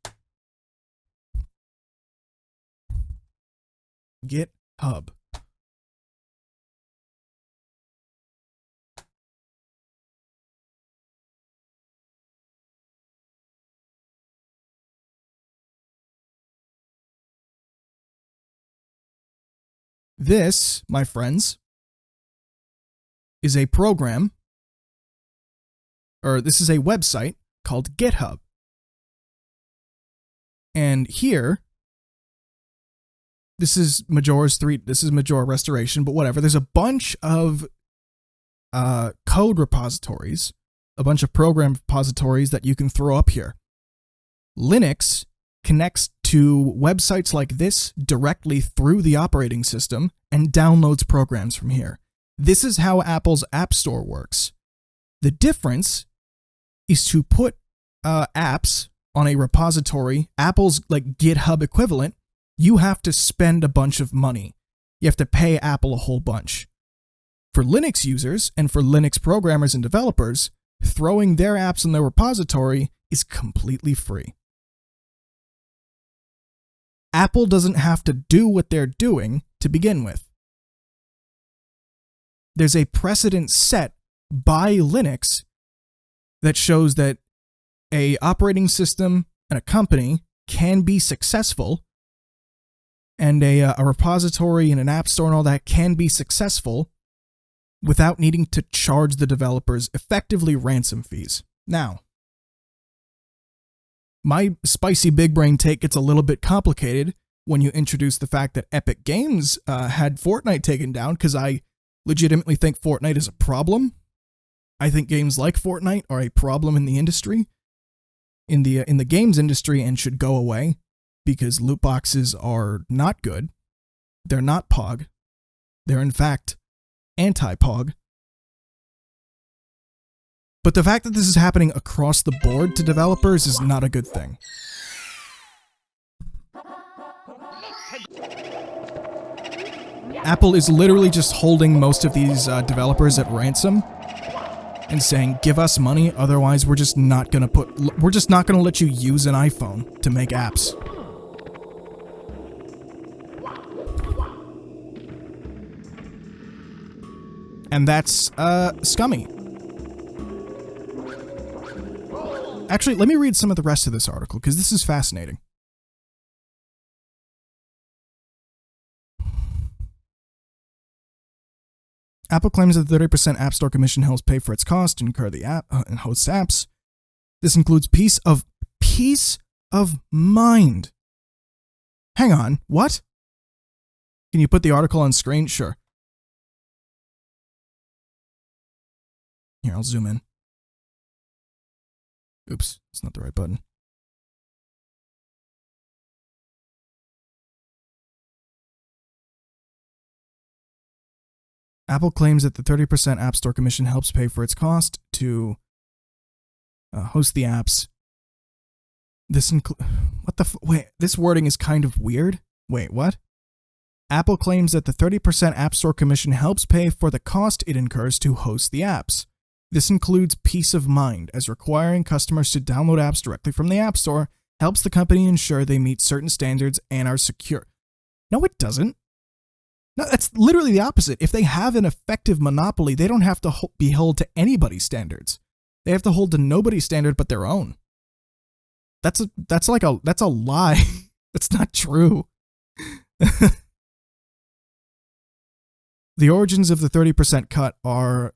A: GitHub. This, my friends, is a program, or this is a website called GitHub. And here, this is Majora Restoration, but whatever. There's a bunch of code repositories, a bunch of program repositories that you can throw up here. Linux connects to websites like this directly through the operating system and downloads programs from here. This is how Apple's App Store works. The difference is to put apps on a repository, Apple's like GitHub equivalent, you have to spend a bunch of money. You have to pay Apple a whole bunch. For Linux users and for Linux programmers and developers, throwing their apps in their repository is completely free. Apple doesn't have to do what they're doing to begin with. There's a precedent set by Linux that shows that a operating system and a company can be successful, and a repository and an app store and all that can be successful without needing to charge the developers effectively ransom fees. Now, my spicy big brain take gets a little bit complicated when you introduce the fact that Epic Games had Fortnite taken down, because I legitimately think Fortnite is a problem. I think games like Fortnite are a problem in the industry, in the games industry, and should go away because loot boxes are not good. They're not POG. They're in fact anti-POG. But the fact that this is happening across the board to developers is not a good thing. Apple is literally just holding most of these developers at ransom and saying, give us money, otherwise we're just not gonna let you use an iPhone to make apps. And that's scummy. Actually, let me read some of the rest of this article, because this is fascinating. Apple claims that the 30% App Store commission helps pay for its cost to incur the app and host apps. This includes peace of mind. Hang on, what? Can you put the article on screen? Sure. Here, I'll zoom in. Oops, it's not the right button. Apple claims that the 30% App Store commission helps pay for its cost to host the apps. This wait, this wording is kind of weird. Wait, what? Apple claims that the 30% App Store commission helps pay for the cost it incurs to host the apps. This includes peace of mind, as requiring customers to download apps directly from the App Store helps the company ensure they meet certain standards and are secure. No, it doesn't. No, that's literally the opposite. If they have an effective monopoly, they don't have to be held to anybody's standards. They have to hold to nobody's standard but their own. That's a lie. That's not true. The origins of the 30% cut are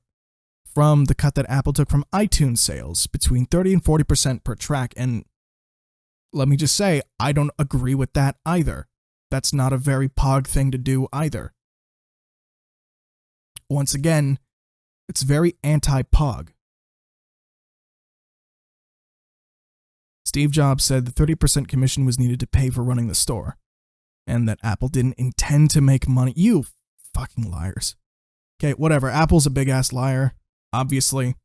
A: from the cut that Apple took from iTunes sales, between 30 and 40% per track, and let me just say, I don't agree with that either. That's not a very POG thing to do either. Once again, it's very anti-POG. Steve Jobs said the 30% commission was needed to pay for running the store, and that Apple didn't intend to make money. You fucking liars. Okay, whatever. Apple's a big-ass liar, obviously.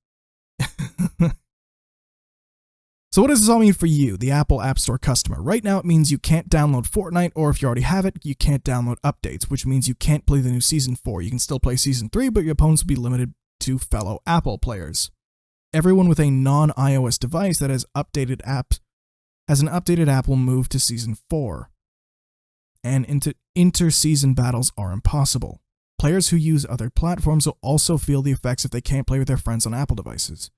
A: So what does this all mean for you, the Apple App Store customer? Right now it means you can't download Fortnite, or if you already have it, you can't download updates, which means you can't play the new Season 4. You can still play Season 3, but your opponents will be limited to fellow Apple players. Everyone with a non-iOS device that has an updated app will move to Season 4. And inter-season battles are impossible. Players who use other platforms will also feel the effects if they can't play with their friends on Apple devices.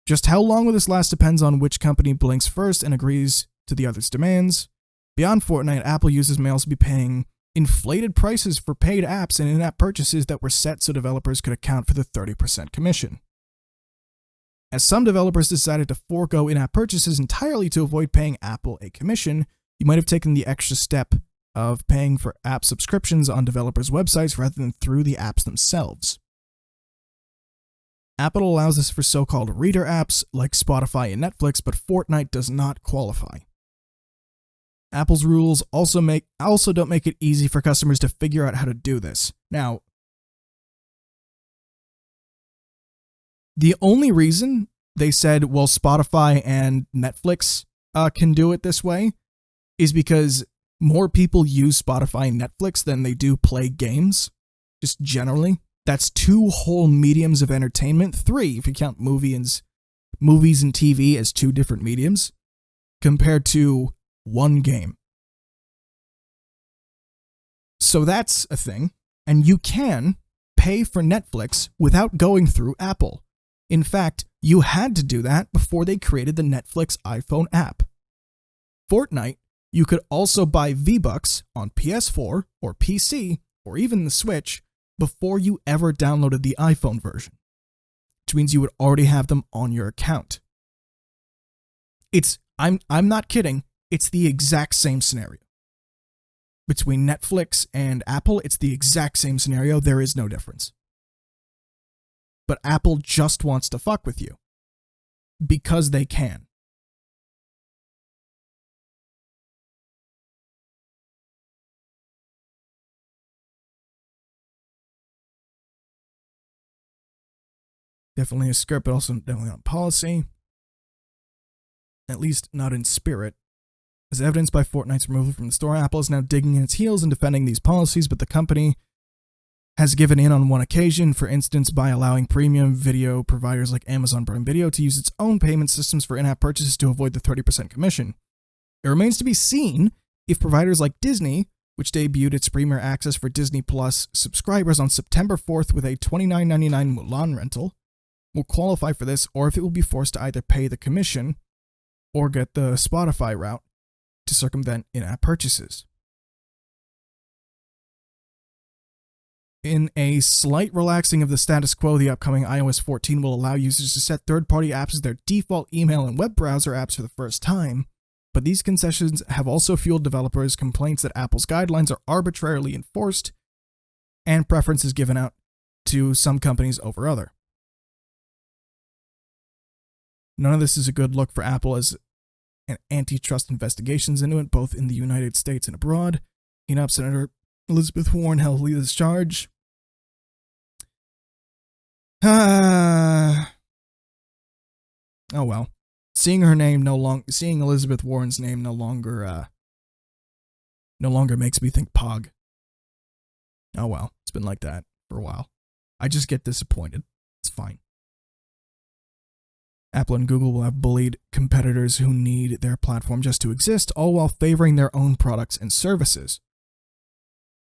A: Just how long will this last depends on which company blinks first and agrees to the other's demands. Beyond Fortnite, Apple users may also be paying inflated prices for paid apps and in-app purchases that were set so developers could account for the 30% commission. As some developers decided to forego in-app purchases entirely to avoid paying Apple a commission, you might have taken the extra step of paying for app subscriptions on developers' websites rather than through the apps themselves. Apple allows this for so-called reader apps like Spotify and Netflix, but Fortnite does not qualify. Apple's rules also don't make it easy for customers to figure out how to do this. Now, the only reason they said, well, Spotify and Netflix can do it this way is because more people use Spotify and Netflix than they do play games, just generally. That's 2 whole mediums of entertainment, 3 if you count movies and TV as 2 different mediums, compared to 1 game. So that's a thing, and you can pay for Netflix without going through Apple. In fact, you had to do that before they created the Netflix iPhone app. Fortnite, you could also buy V-Bucks on PS4 or PC or even the Switch before you ever downloaded the iPhone version, which means you would already have them on your account. I'm not kidding, it's the exact same scenario. Between Netflix and Apple, it's the exact same scenario, there is no difference. But Apple just wants to fuck with you. Because they can. Definitely a script, but also definitely not policy. At least not in spirit. As evidenced by Fortnite's removal from the store, Apple is now digging in its heels and defending these policies, but the company has given in on one occasion, for instance, by allowing premium video providers like Amazon Prime Video to use its own payment systems for in-app purchases to avoid the 30% commission. It remains to be seen if providers like Disney, which debuted its Premier Access for Disney Plus subscribers on September 4th with a $29.99 Mulan rental, will qualify for this, or if it will be forced to either pay the commission or get the Spotify route to circumvent in-app purchases. In a slight relaxing of the status quo, the upcoming iOS 14 will allow users to set third-party apps as their default email and web browser apps for the first time, but these concessions have also fueled developers' complaints that Apple's guidelines are arbitrarily enforced and preference is given out to some companies over other. None of this is a good look for Apple, as an antitrust investigations into it, both in the United States and abroad. Knytt Senator Elizabeth Warren held lead this charge. Oh well. Seeing Elizabeth Warren's name no longer makes me think Pog. Oh well, it's been like that for a while. I just get disappointed. It's fine. Apple and Google will have bullied competitors who need their platform just to exist, all while favoring their own products and services.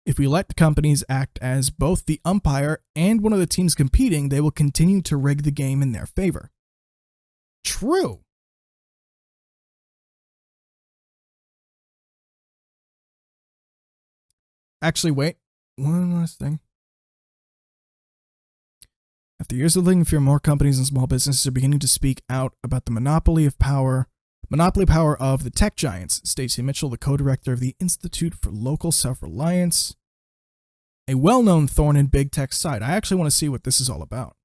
A: If we let the companies act as both the umpire and one of the teams competing, they will continue to rig the game in their favor. True. Actually, wait. One last thing. After years of looking for more companies and small businesses are beginning to speak out about the monopoly power of the tech giants. Stacey Mitchell, the co-director of the Institute for Local Self-Reliance, a well-known thorn in big tech's side. I actually want to see what this is all about.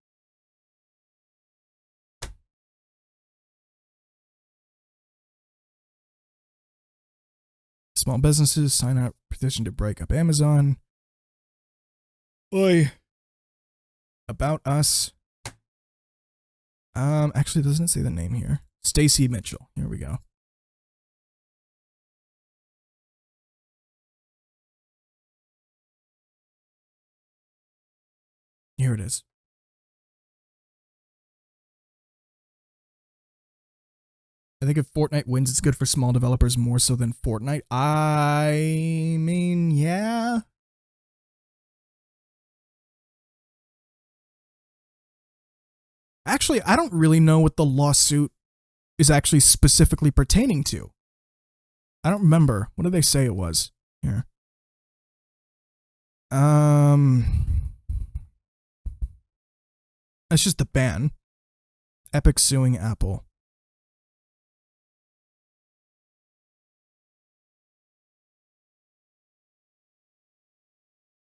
A: Small businesses sign out petition to break up Amazon. Oi. About Us. Actually, doesn't it say the name here? Stacey Mitchell. Here we go. Here it is. I think if Fortnite wins, it's good for small developers more so than Fortnite. I mean, yeah. Actually, I don't really know what the lawsuit is actually specifically pertaining to. I don't remember. What did they say it was? Here. It's just the ban. Epic suing Apple.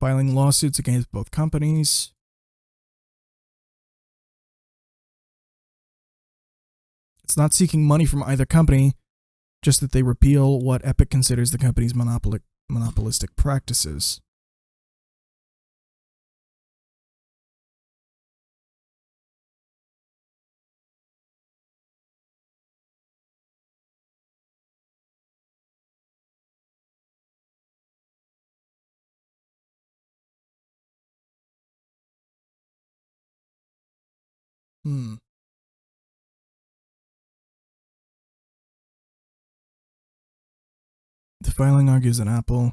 A: Filing lawsuits against both companies. It's not seeking money from either company, just that they repeal what Epic considers the company's monopolistic practices. The filing argues that Apple...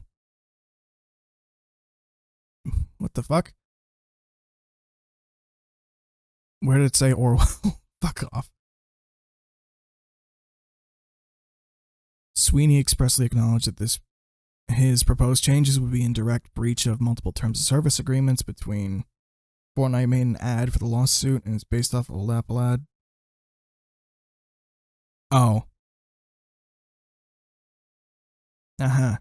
A: What the fuck? Where did it say Orwell? Fuck off. Sweeney expressly acknowledged that his proposed changes would be in direct breach of multiple terms of service agreements between Fortnite made an ad for the lawsuit and it's based off of old Apple ad. Oh. Uh-huh.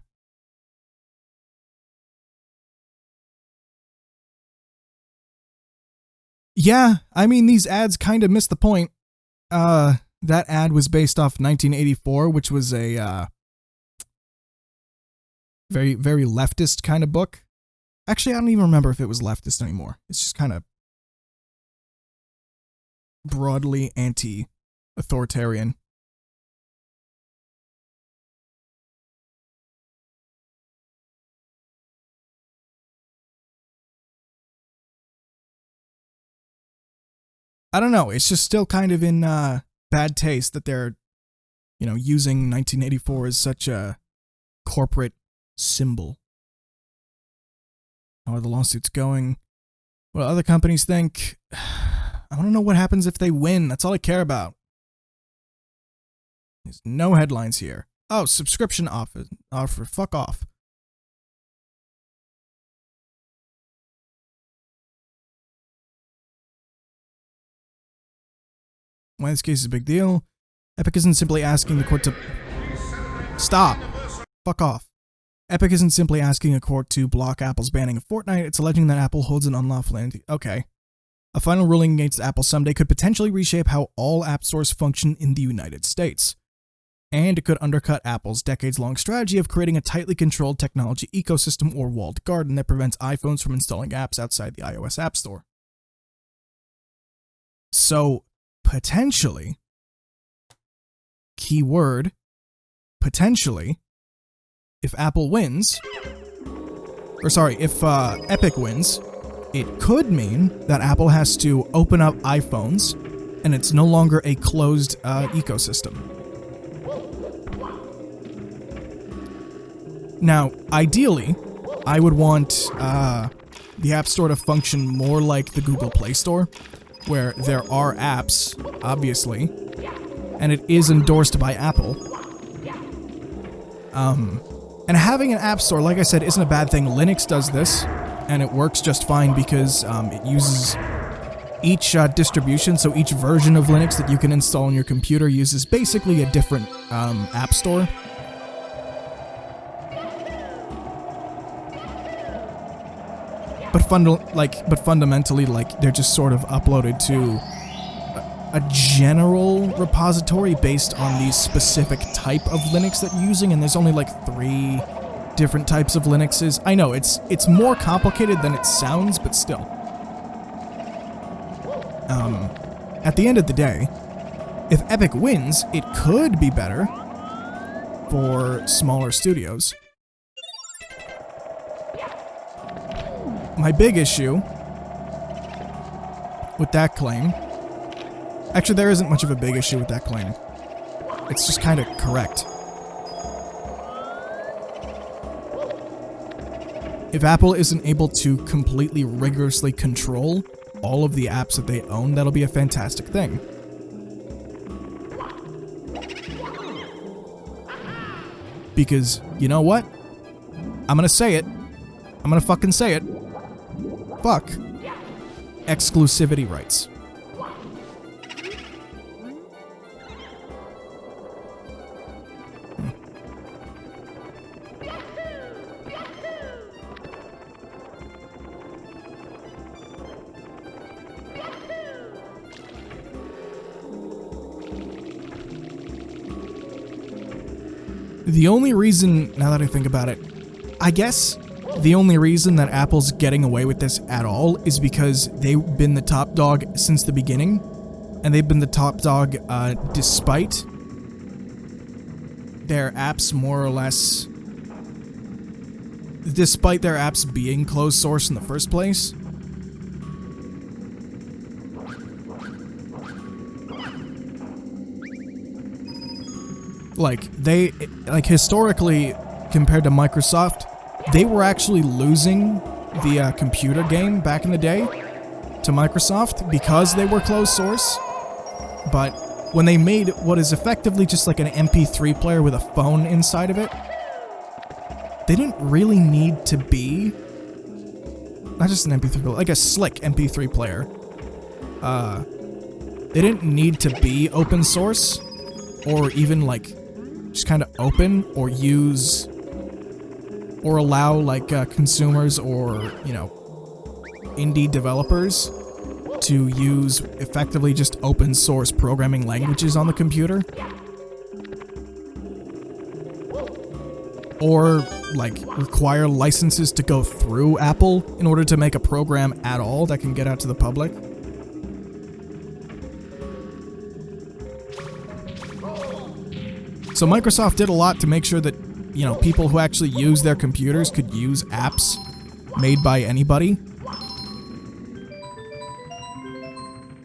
A: Yeah, I mean, these ads kind of miss the point. That ad was based off 1984, which was a very, very leftist kind of book. Actually, I don't even remember if it was leftist anymore. It's just kind of broadly anti-authoritarian. I don't know. It's just still kind of in bad taste that they're, using 1984 as such a corporate symbol. How are the lawsuits going? What other companies think? I want to know what happens if they win. That's all I care about. There's no headlines here. Oh, subscription offer. Fuck off. Why this case is a big deal? Epic isn't simply asking the court to... Stop! Fuck off. Epic isn't simply asking a court to block Apple's banning of Fortnite, it's alleging that Apple holds an unlawful Okay. A final ruling against Apple someday could potentially reshape how all app stores function in the United States. And it could undercut Apple's decades-long strategy of creating a tightly controlled technology ecosystem or walled garden that prevents iPhones from installing apps outside the iOS App Store. So, potentially, keyword, potentially, if Apple wins, if Epic wins, it could mean that Apple has to open up iPhones and it's no longer a closed ecosystem. Now, ideally, I would want the App Store to function more like the Google Play Store, where there are apps, obviously, and it is endorsed by Apple. And having an app store, like I said, isn't a bad thing. Linux does this, and it works just fine because it uses each distribution, so each version of Linux that you can install on your computer uses basically a different app store. But fundamentally, they're just sort of uploaded to a general repository based on the specific type of Linux that you're using, and there's only 3 different types of Linuxes. I know, it's more complicated than it sounds, but still. At the end of the day, if Epic wins, it could be better for smaller studios. My big issue with that claim... Actually, there isn't much of a big issue with that claim. It's just kind of correct. If Apple isn't able to completely rigorously control all of the apps that they own, that'll be a fantastic thing. Because, you know what? I'm gonna say it. I'm gonna fucking say it. Fuck exclusivity rights. The only reason, now that I think about it, I guess the only reason that Apple's getting away with this at all is because they've been the top dog since the beginning, and they've been the top dog despite their apps more or less, despite their apps being closed source in the first place. Like, historically, compared to Microsoft, they were actually losing the computer game back in the day to Microsoft because they were closed source. But when they made what is effectively just like an MP3 player with a phone inside of it, they didn't really need to be, not just an MP3 player, like a slick MP3 player. They didn't need to be open source or even like just kind of open or use or allow like consumers or, you know, indie developers to use effectively just open source programming languages on the computer. Or like require licenses to go through Apple in order to make a program at all that can get out to the public. So Microsoft did a lot to make sure that, you know, people who actually use their computers could use apps made by anybody.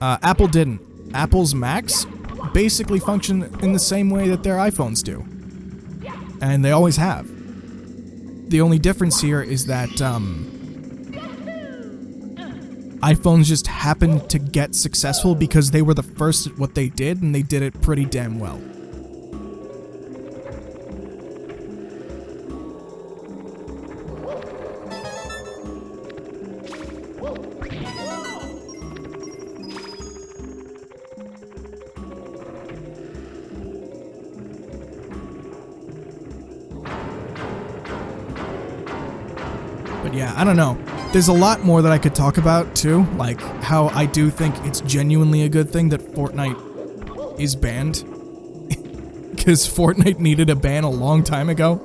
A: Apple didn't. Apple's Macs basically function in the same way that their iPhones do. And they always have. The only difference here is that iPhones just happened to get successful because they were the first at what they did, and they did it pretty damn well. But yeah, I don't know. There's a lot more that I could talk about, too. Like, how I do think it's genuinely a good thing that Fortnite is banned. Because Fortnite needed a ban a long time ago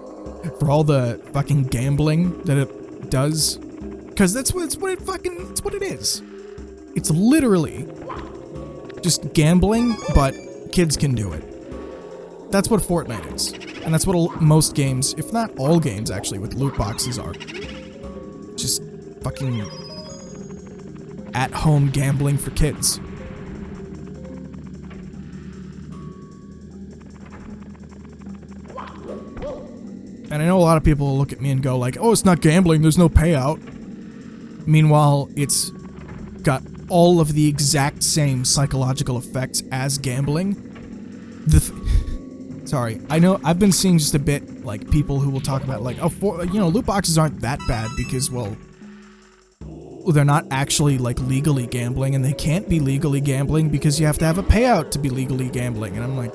A: for all the fucking gambling that it does. Because that's what it is. It's literally just gambling, but kids can do it. That's what Fortnite is. And that's what most games, if not all games actually, with loot boxes are. Just fucking at-home gambling for kids. And I know a lot of people will look at me and go like, oh, it's not gambling, there's no payout. Meanwhile, it's got all of the exact same psychological effects as gambling. Sorry, I know I've been seeing just a bit like people who will talk about like, oh, loot boxes aren't that bad because, well, they're not actually like legally gambling, and they can't be legally gambling because you have to have a payout to be legally gambling. And I'm like,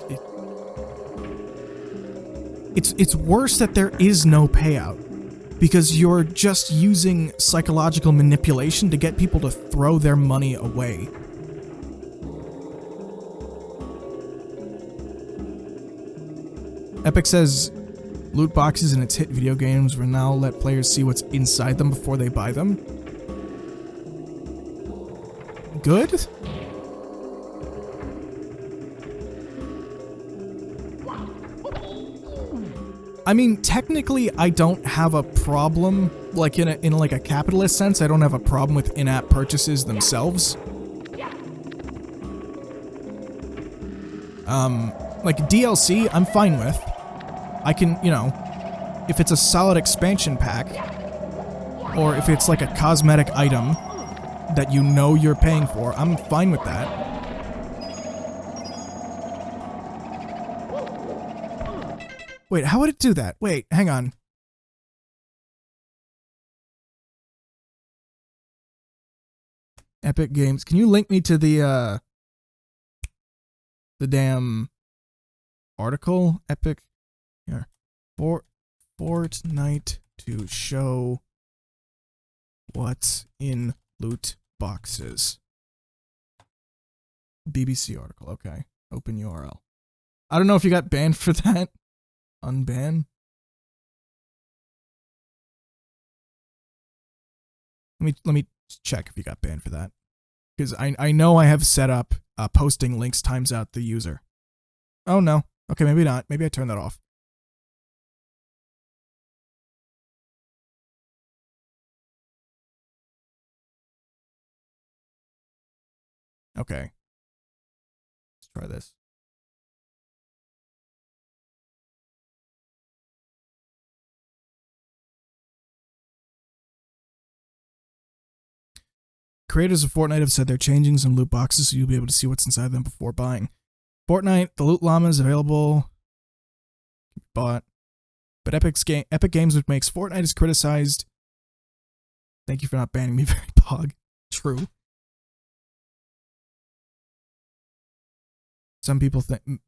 A: it's worse that there is no payout because you're just using psychological manipulation to get people to throw their money away. Epic says loot boxes in its hit video games will now let players see what's inside them before they buy them. Good? I mean, technically, I don't have a problem, like in a capitalist sense, I don't have a problem with in-app purchases themselves. Like DLC, I'm fine with. I can, you know, if it's a solid expansion pack, or if it's like a cosmetic item that you know you're paying for, I'm fine with that. Wait, how would it do that? Wait, hang on. Epic Games. Can you link me to the damn article? Epic. Here. Fortnite to show what's in loot boxes. BBC article. Okay. Open URL. I don't know if you got banned for that. Unban. Let me check if you got banned for that. Because I know I have set up posting links times out the user. Oh no. Okay, maybe not. Maybe I turned that off. Okay. Let's try this. Creators of Fortnite have said they're changing some loot boxes so you'll be able to see what's inside them before buying. Fortnite, the loot llama is available. Bought. But Epic Games, which makes Fortnite, is criticized. Thank you for not banning me, very pog. True. Some people think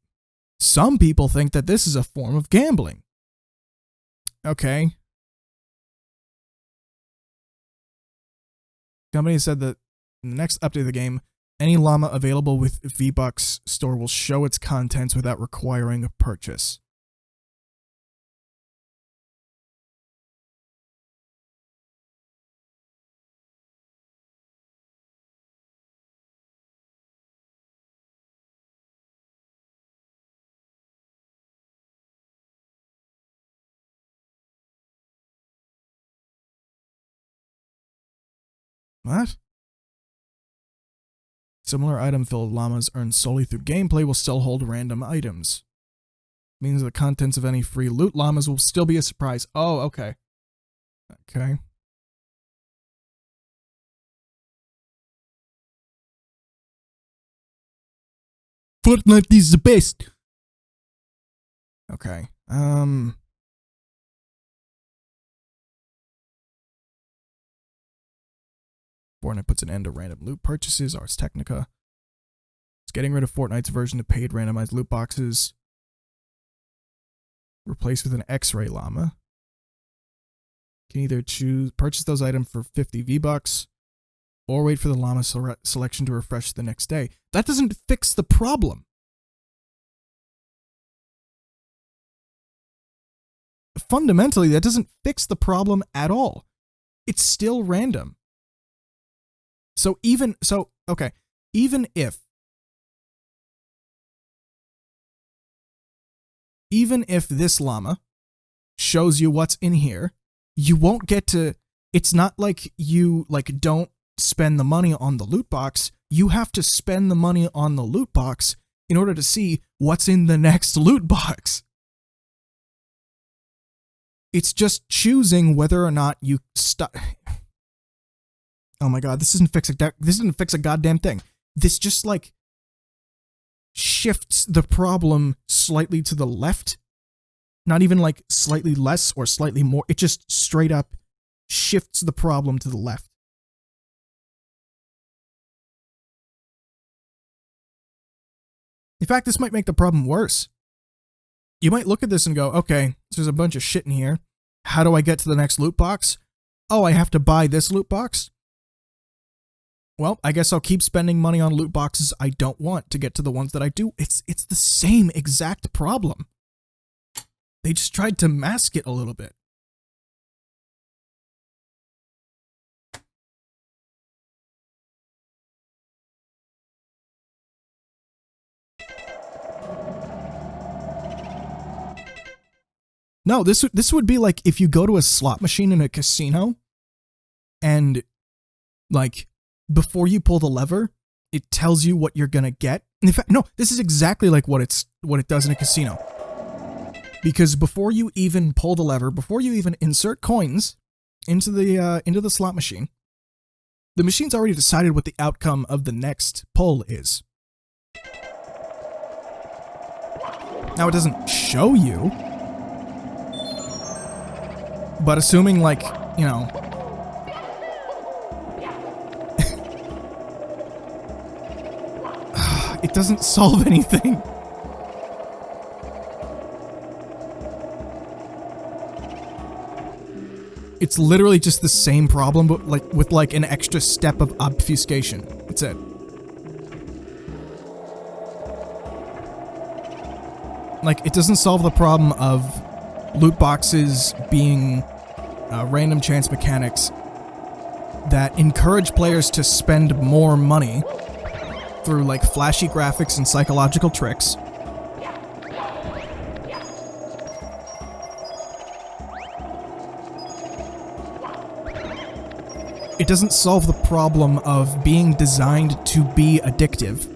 A: that this is a form of gambling. Okay. Company said that in the next update of the game, any llama available with V-Bucks store will show its contents without requiring a purchase. What? Similar item-filled llamas earned solely through gameplay will still hold random items. Means the contents of any free loot llamas will still be a surprise. Oh, okay. Okay. Fortnite is the best. Okay. Fortnite puts an end to random loot purchases. Ars Technica. It's getting rid of Fortnite's version of paid randomized loot boxes. Replaced with an X-ray llama. You can either purchase those items for 50 V-Bucks or wait for the llama selection to refresh the next day. That doesn't fix the problem. Fundamentally, that doesn't fix the problem at all. It's still random. So even if this llama shows you what's in here, you won't get to, it's not like you don't spend the money on the loot box. You have to spend the money on the loot box in order to see what's in the next loot box. It's just choosing whether or not you Oh my god, this doesn't fix a goddamn thing. This just shifts the problem slightly to the left. Not even slightly less or slightly more. It just straight up shifts the problem to the left. In fact, this might make the problem worse. You might look at this and go, okay, so there's a bunch of shit in here. How do I get to the next loot box? Oh, I have to buy this loot box? Well, I guess I'll keep spending money on loot boxes I don't want to get to the ones that I do. It's the same exact problem. They just tried to mask it a little bit. No, this would be like if you go to a slot machine in a casino and before you pull the lever, it tells you what you're gonna get. In fact, no, this is exactly like what it does in a casino. Because before you even pull the lever, before you even insert coins into the slot machine, the machine's already decided what the outcome of the next pull is. Now it doesn't show you, but assuming it doesn't solve anything. It's literally just the same problem, but with an extra step of obfuscation. That's it. It doesn't solve the problem of loot boxes being random chance mechanics that encourage players to spend more money through like flashy graphics and psychological tricks. It doesn't solve the problem of being designed to be addictive.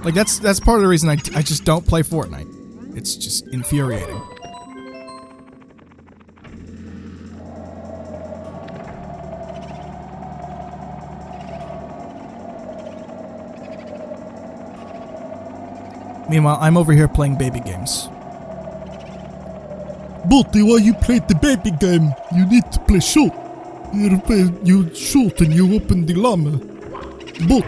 A: Like, that's part of the reason I just don't play Fortnite. It's just infuriating. Meanwhile, I'm over here playing baby games.
C: But while you play the baby game, you need to play shoot. You shoot and you open the llama. But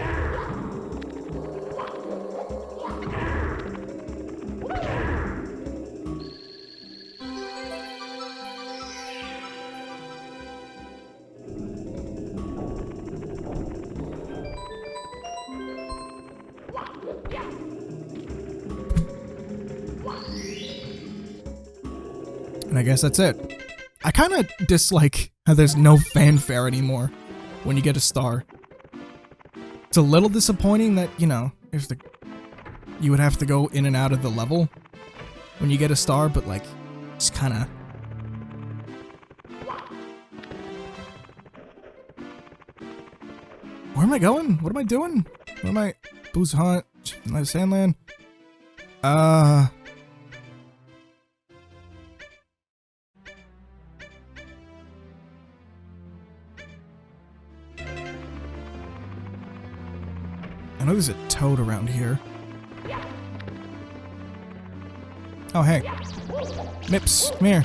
A: And I guess that's it. I kind of dislike how there's no fanfare anymore when you get a star. It's a little disappointing that, you know, you would have to go in and out of the level when you get a star, but like, it's kind of... Where am I going? What am I doing? Where am I? Booze Hunt, Sandland. I know there's a toad around here. Oh, hey. Mips, come here.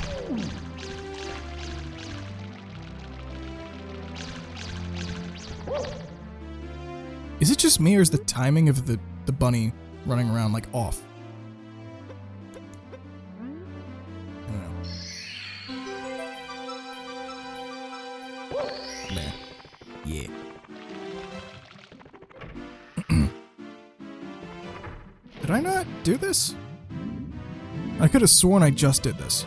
A: Is it just me, or is the timing of the bunny running around, like, off? I don't know. There. Yeah. Did I not do this? I could have sworn I just did this.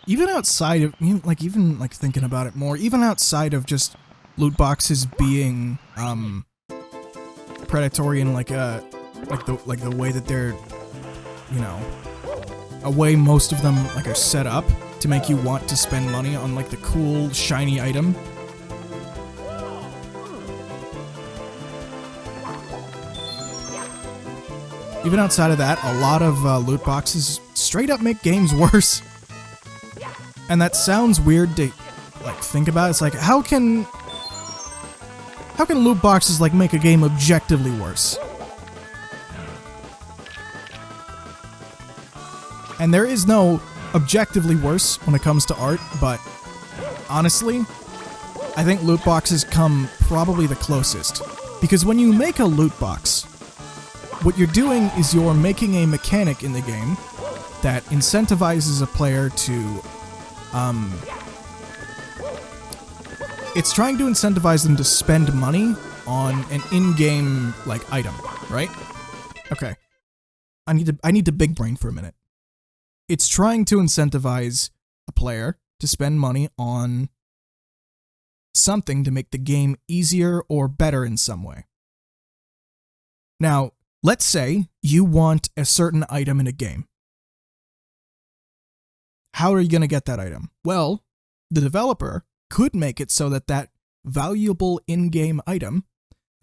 A: Even outside of, even thinking about it more, even outside of just loot boxes being, predatory and like the way that they're, you know, a way most of them like are set up to make you want to spend money on like the cool shiny item. Even outside of that, a lot of loot boxes straight up make games worse. And that sounds weird to like think about. It's like, how can loot boxes like make a game objectively worse? And there is no objectively worse when it comes to art, but honestly, I think loot boxes come probably the closest. Because when you make a loot box, what you're doing is you're making a mechanic in the game that incentivizes a player to, it's trying to incentivize them to spend money on an in-game, like, item, right? Okay. I need to big brain for a minute. It's trying to incentivize a player to spend money on something to make the game easier or better in some way. Now, let's say you want a certain item in a game. How are you going to get that item? Well, the developer could make it so that that valuable in-game item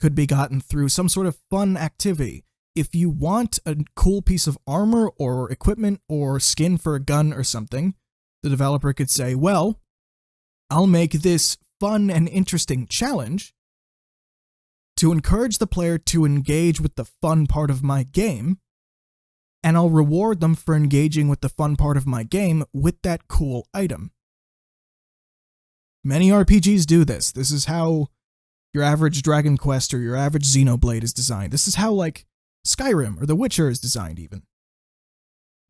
A: could be gotten through some sort of fun activity. If you want a cool piece of armor or equipment or skin for a gun or something, the developer could say, well, I'll make this fun and interesting challenge to encourage the player to engage with the fun part of my game, and I'll reward them for engaging with the fun part of my game with that cool item. Many RPGs do this. This is how your average Dragon Quest or your average Xenoblade is designed. This is how, like, Skyrim or The Witcher is designed, even.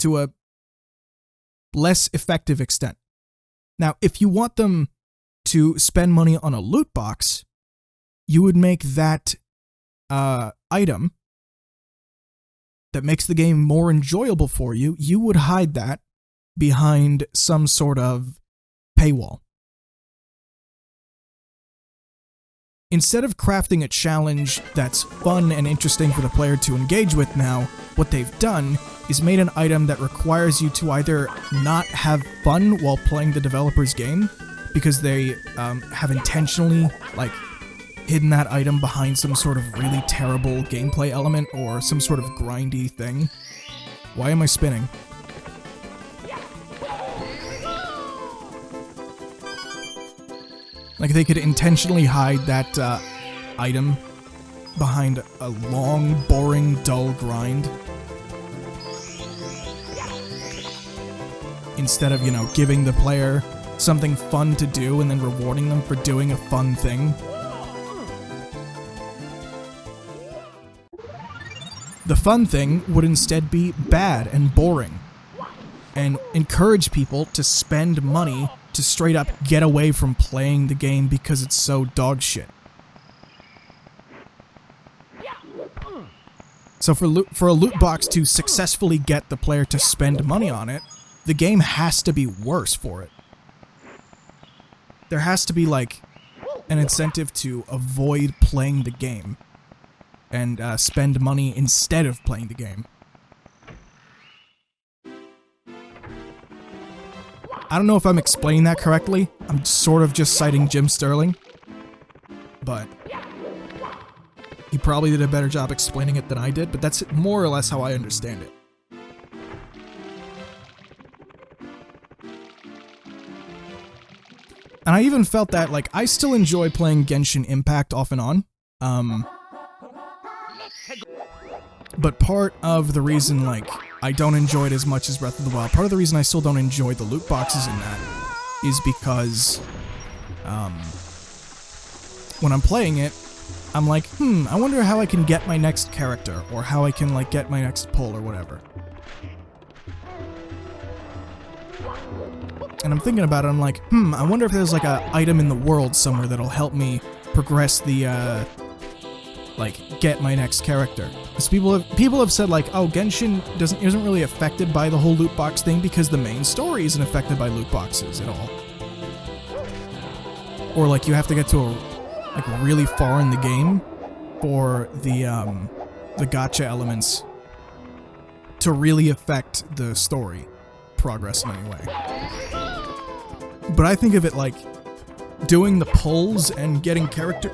A: To a less effective extent. Now, if you want them to spend money on a loot box, you would make that item that makes the game more enjoyable for you, you would hide that behind some sort of paywall. Instead of crafting a challenge that's fun and interesting for the player to engage with now, what they've done is made an item that requires you to either not have fun while playing the developer's game, because they have intentionally, like, hidden that item behind some sort of really terrible gameplay element or some sort of grindy thing. Why am I spinning? Like, they could intentionally hide that item behind a long, boring, dull grind. Instead of, you know, giving the player something fun to do and then rewarding them for doing a fun thing. The fun thing would instead be bad and boring, and encourage people to spend money to straight up get away from playing the game because it's so dog shit. So for a loot box to successfully get the player to spend money on it, the game has to be worse for it. There has to be, like, an incentive to avoid playing the game and spend money instead of playing the game. I don't know if I'm explaining that correctly. I'm sort of just citing Jim Sterling, but he probably did a better job explaining it than I did, but that's more or less how I understand it. And I even felt that, like, I still enjoy playing Genshin Impact off and on. But part of the reason, like, I don't enjoy it as much as Breath of the Wild, part of the reason I still don't enjoy the loot boxes in that is because, when I'm playing it, I'm like, I wonder how I can get my next character, or how I can, like, get my next pull, or whatever. And I'm thinking about it, I'm like, I wonder if there's, like, a item in the world somewhere that'll help me progress the, like, get my next character. Because people have said, like, oh, Genshin isn't really affected by the whole loot box thing because the main story isn't affected by loot boxes at all. Or, like, you have to get to like, really far in the game for the gacha elements to really affect the story progress in any way. But I think of it like doing the pulls and getting character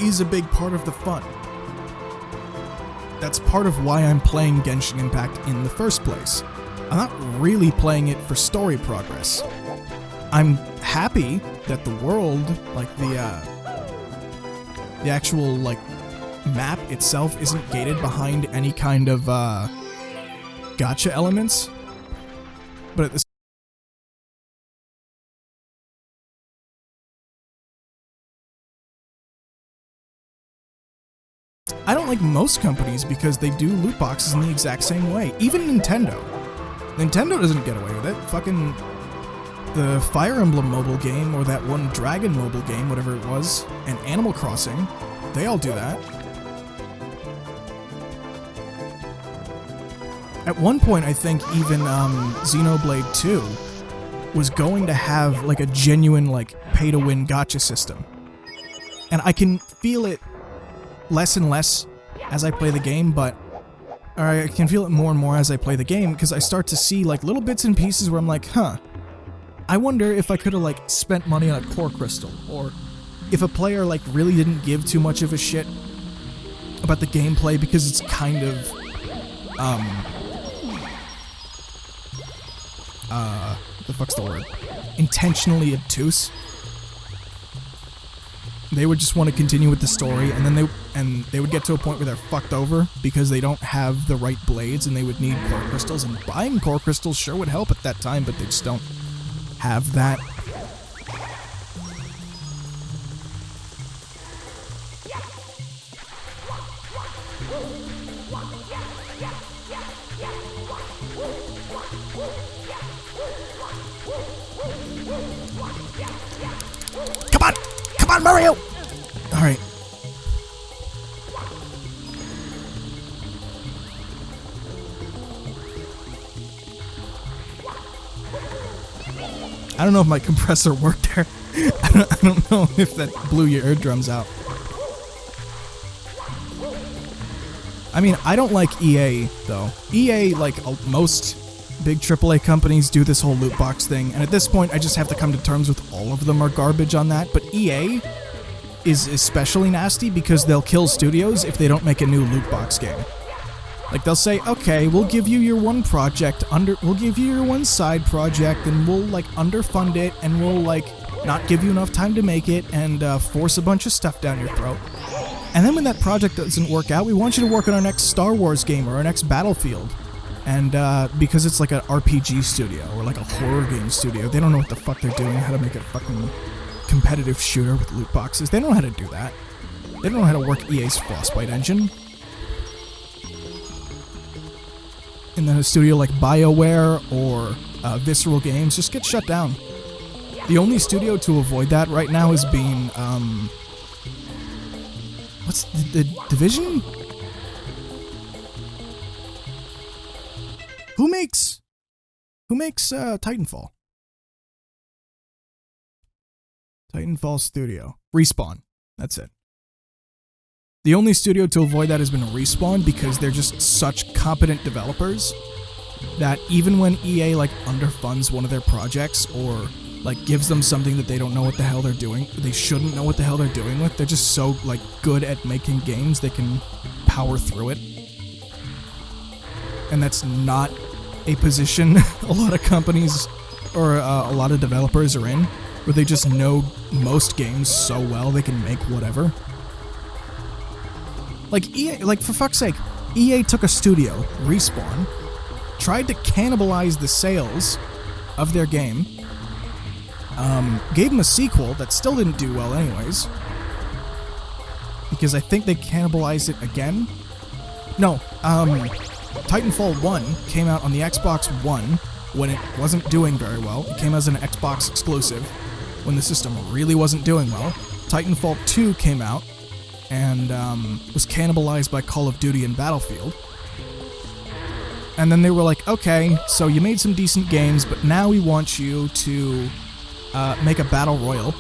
A: is a big part of the fun. That's part of why I'm playing Genshin Impact in the first place. I'm not really playing it for story progress. I'm happy that the world, like the actual, like, map itself isn't gated behind any kind of gacha elements. But at the I don't like most companies because they do loot boxes in the exact same way. Even Nintendo. Nintendo doesn't get away with it. Fucking the Fire Emblem mobile game, or that one Dragon mobile game, whatever it was, and Animal Crossing, they all do that. At one point, I think even Xenoblade 2 was going to have, like, a genuine, like, pay-to-win gacha system. And I can feel it less and less as I play the game, or I can feel it more and more as I play the game, because I start to see, like, little bits and pieces where I'm like, I wonder if I could have, like, spent money on a core crystal, or if a player, like, really didn't give too much of a shit about the gameplay because it's kind of, what the fuck's the word? Intentionally obtuse. they would just want to continue with the story, and then they would get to a point where they're fucked over because they don't have the right blades, and they would need core crystals, and buying core crystals sure would help at that time, but they just don't have that. Come on! Come on, Mario! Alright. I don't know if my compressor worked there. I don't know if that blew your eardrums out. I mean, I don't like EA, though. EA, like most big AAA companies, do this whole loot box thing, and at this point, I just have to come to terms with all of them are garbage on that, but EA is especially nasty because they'll kill studios if they don't make a new loot box game. Like, they'll say, okay, we'll give you your one project, we'll give you your one side project, and we'll, like, underfund it, and we'll, like, not give you enough time to make it, and force a bunch of stuff down your throat. And then when that project doesn't work out, we want you to work on our next Star Wars game or our next Battlefield. And because it's like an RPG studio or like a horror game studio, they don't know what the fuck they're doing, how to make a fucking competitive shooter with loot boxes. They don't know how to do that. They don't know how to work EA's Frostbite engine. And then a studio like BioWare or Visceral Games just gets shut down. The only studio to avoid that right now is being, what's the Division? Who makes Titanfall? Titanfall Studio. Respawn. That's it. The only studio to avoid that has been Respawn because they're just such competent developers that even when EA like underfunds one of their projects or like gives them something that they don't know what the hell they're doing, they shouldn't know what the hell they're doing with, they're just so like good at making games they can power through it. And that's not a position a lot of companies or a lot of developers are in, where they just know most games so well they can make whatever. Like EA, like for fuck's sake, EA took a studio, Respawn, tried to cannibalize the sales of their game, gave them a sequel that still didn't do well anyways, because I think they cannibalized it again. No, Titanfall 1 came out on the Xbox One when it wasn't doing very well. It came as an Xbox exclusive when the system really wasn't doing well. Titanfall 2 came out and was cannibalized by Call of Duty and Battlefield. And then they were like, okay, so you made some decent games, but now we want you to make a battle royale.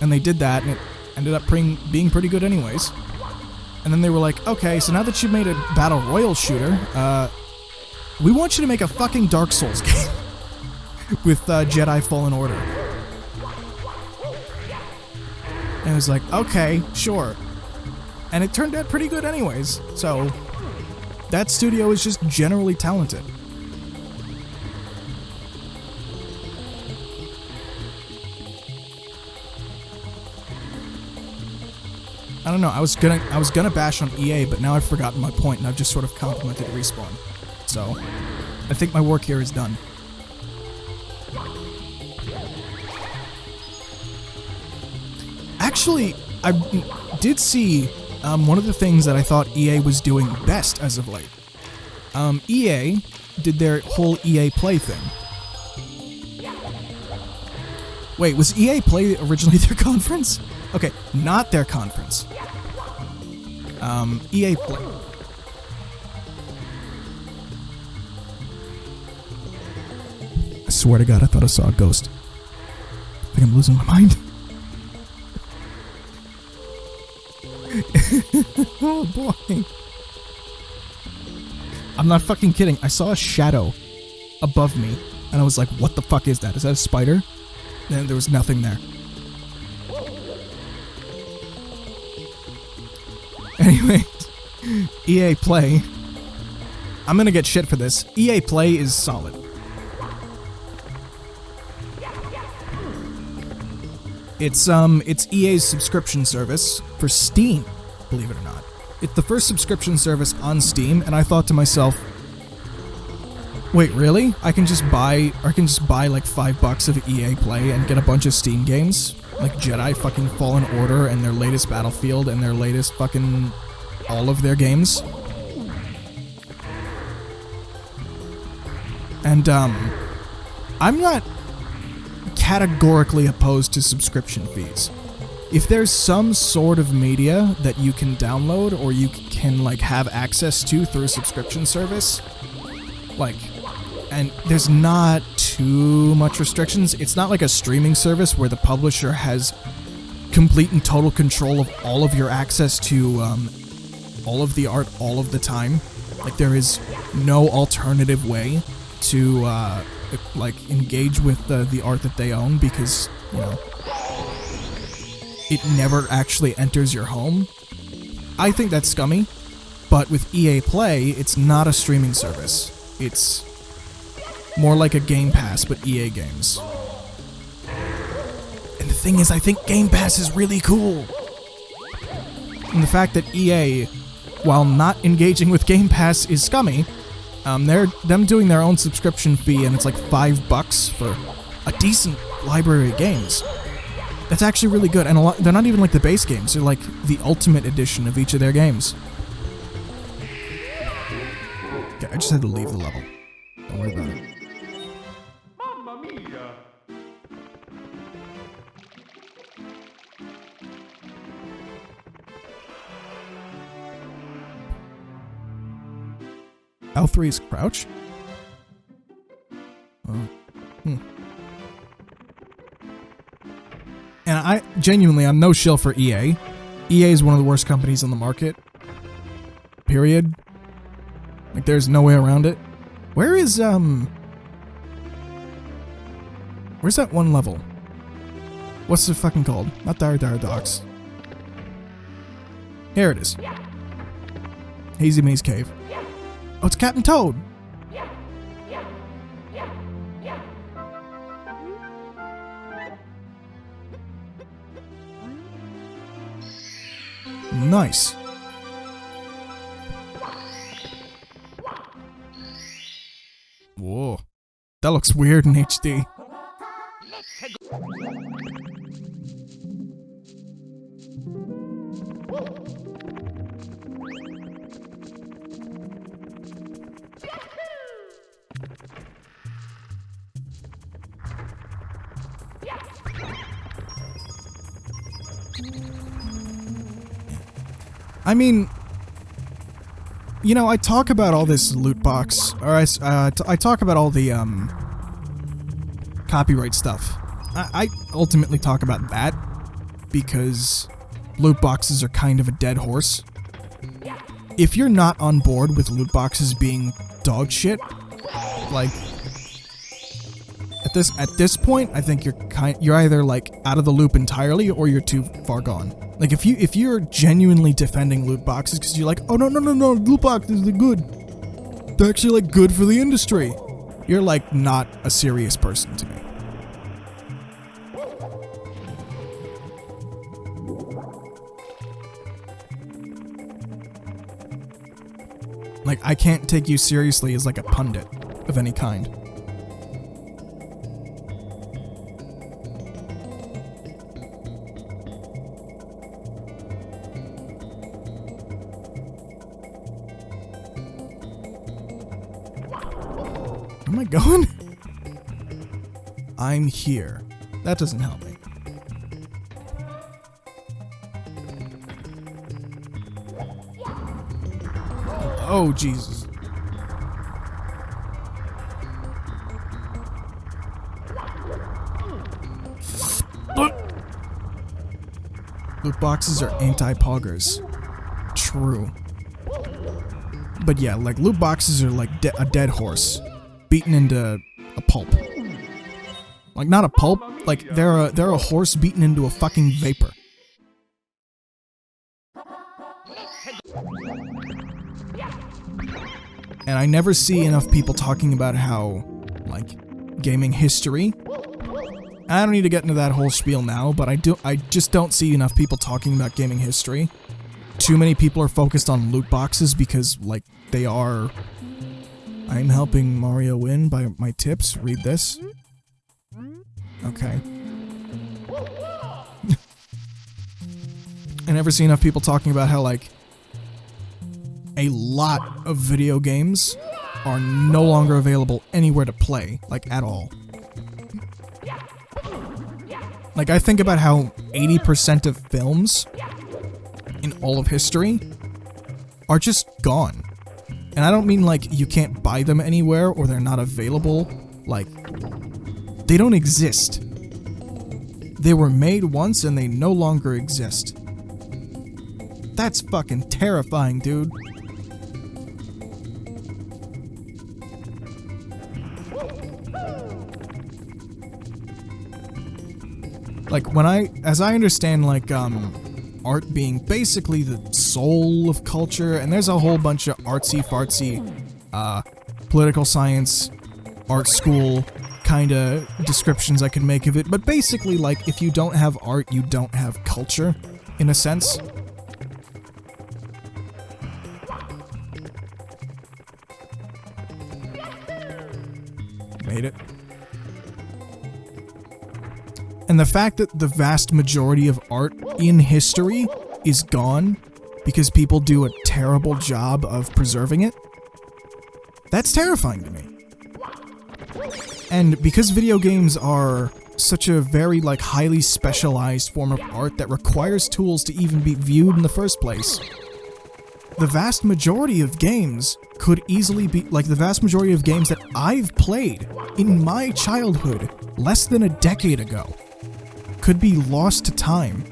A: And they did that, and it ended up being pretty good anyways. And then they were like, okay, so now that you've made a battle royale shooter, we want you to make a fucking Dark Souls game with Jedi Fallen Order. And it was like, okay, sure. And it turned out pretty good anyways, so that studio is just generally talented. I don't know, I was gonna bash on EA, but now I've forgotten my point and I've just sort of complimented Respawn. So, I think my work here is done. Actually, I did see one of the things that I thought EA was doing best as of late. EA did their whole EA Play thing. Wait, was EA Play originally their conference? Okay, not their conference. EA Play. I swear to God, I thought I saw a ghost. I think I'm losing my mind. Oh boy. I'm not fucking kidding. I saw a shadow above me, and I was like, what the fuck is that? Is that a spider? And there was nothing there. Anyway, EA Play. I'm gonna get shit for this. EA Play is solid. It's EA's subscription service for Steam, believe it or not. It's the first subscription service on Steam, and I thought to myself, wait, really? I can just buy like $5 of EA Play and get a bunch of Steam games? Like Jedi fucking Fallen Order and their latest Battlefield and their latest fucking all of their games. And I'm not categorically opposed to subscription fees. If there's some sort of media that you can download or you can like have access to through a subscription service, like, and there's not too much restrictions. It's not like a streaming service where the publisher has complete and total control of all of your access to all of the art all of the time. Like, there is no alternative way to like engage with the art that they own, because, you know, it never actually enters your home. I think that's scummy, but with EA Play, it's not a streaming service. It's more like a Game Pass, but EA games. And the thing is, I think Game Pass is really cool. And the fact that EA, while not engaging with Game Pass, is scummy, them doing their own subscription fee, and it's like $5 for a decent library of games. That's actually really good, and they're not even like the base games, they're like the ultimate edition of each of their games. Okay, I just had to leave the level. Don't worry about it.
B: Mamma mia!
A: L3 is crouch? Oh. And I'm no shill for EA. EA is one of the worst companies on the market. Period. Like, there's no way around it. Where's that one level? What's it fucking called? Not Dire Docks. Here it is. Hazy Maze Cave. Oh, it's Captain Toad! Nice. Whoa. That looks weird in HD. I mean, you know, I talk about all this loot box, or I talk about all the copyright stuff. I ultimately talk about that because loot boxes are kind of a dead horse. If you're not on board with loot boxes being dog shit, like at this point, I think you're either like out of the loop entirely or you're too far gone. Like, if you're genuinely defending loot boxes because you're like, oh no, loot boxes are good. They're actually like good for the industry. You're like not a serious person to me. Like, I can't take you seriously as like a pundit of any kind. Where am I going? I'm here. That doesn't help me. Oh, Jesus. Loot boxes are anti-poggers. True. But yeah, like, loot boxes are like a dead horse beaten into a pulp. Like, not a pulp, like they're a horse beaten into a fucking vapor. And I never see enough people talking about how, like, gaming history I don't need to get into that whole spiel now, but I just don't see enough people talking about gaming history. Too many people are focused on loot boxes because, like, they are... I'm helping Mario win by my tips. Read this. Okay. I never see enough people talking about how, like, a lot of video games are no longer available anywhere to play, like, at all. Like, I think about how 80% of films in all of history are just gone. And I don't mean, like, you can't buy them anywhere or they're not available. Like, they don't exist. They were made once and they no longer exist. That's fucking terrifying, dude. Like, as I understand, like, art being basically the soul of culture, and there's a whole bunch of artsy-fartsy, political science, art school kinda descriptions I could make of it, but basically, like, if you don't have art, you don't have culture, in a sense. Made it. And the fact that the vast majority of art in history is gone because people do a terrible job of preserving it, that's terrifying to me. And because video games are such a very, like, highly specialized form of art that requires tools to even be viewed in the first place, the vast majority of games could easily be, like, the vast majority of games that I've played in my childhood less than a decade ago could be lost to time.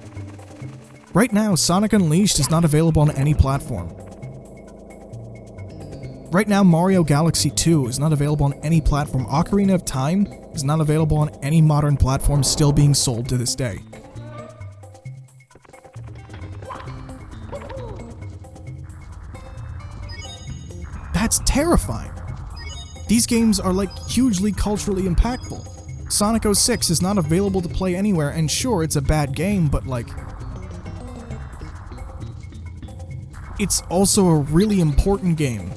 A: Right now, Sonic Unleashed is not available on any platform. Right now, Mario Galaxy 2 is not available on any platform. Ocarina of Time is not available on any modern platform, still being sold to this day. That's terrifying. These games are, like, hugely culturally impactful. Sonic 06 is not available to play anywhere, and sure, it's a bad game, but, like, it's also a really important game.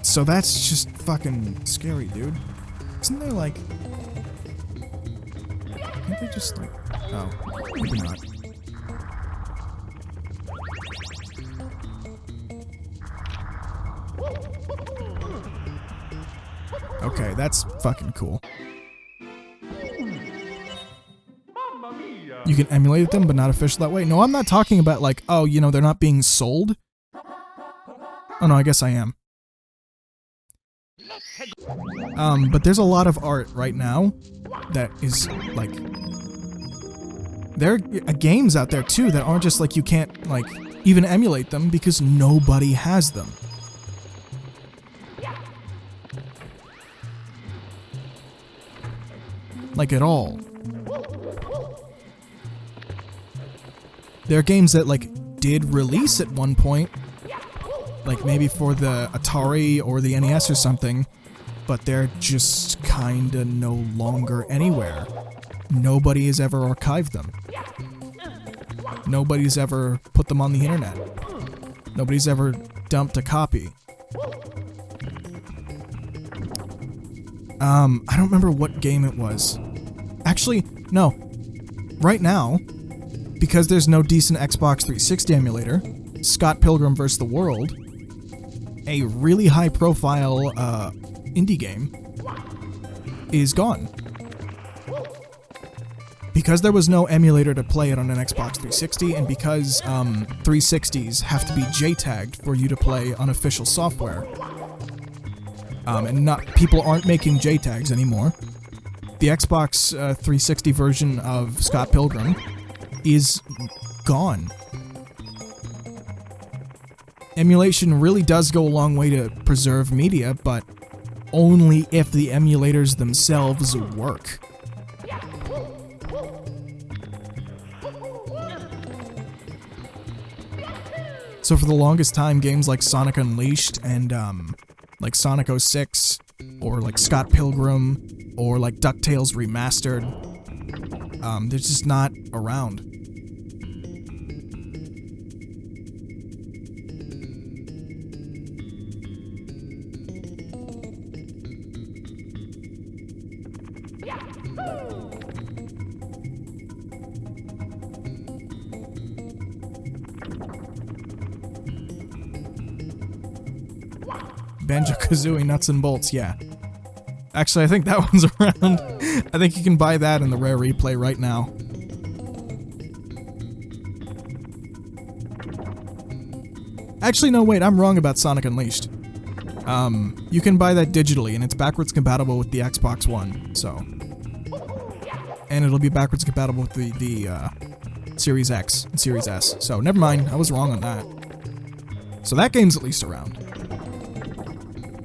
A: So that's just fucking scary, dude. Isn't there, like... Can't they just, like... Oh, maybe not. Okay, that's fucking cool. You can emulate them, but not official that way. No, I'm not talking about, like, oh, you know, they're not being sold. Oh no, I guess I am. But there's a lot of art right now that is, like... There are games out there, too, that aren't just, like, you can't, like, even emulate them because nobody has them. Like, at all. There are games that, like, did release at one point, like, maybe for the Atari or the NES or something, but they're just kinda no longer anywhere. Nobody has ever archived them. Nobody's ever put them on the internet. Nobody's ever dumped a copy. I don't remember what game it was. Actually, no. Right now, because there's no decent Xbox 360 emulator, Scott Pilgrim vs. the World, a really high-profile, indie game, is gone. Because there was no emulator to play it on an Xbox 360, and because 360s have to be JTagged for you to play on official software, and people aren't making JTags anymore, the Xbox 360 version of Scott Pilgrim is gone. Emulation really does go a long way to preserve media, but only if the emulators themselves work. So for the longest time, games like Sonic Unleashed and like Sonic 06 or like Scott Pilgrim or like DuckTales Remastered, they're just not around. Banjo-Kazooie Nuts and Bolts, yeah. Actually, I think that one's around. I think you can buy that in the Rare Replay right now. Actually, no, wait, I'm wrong about Sonic Unleashed. You can buy that digitally, and it's backwards compatible with the Xbox One, so. And it'll be backwards compatible with the Series X and Series S. So, never mind, I was wrong on that. So that game's at least around.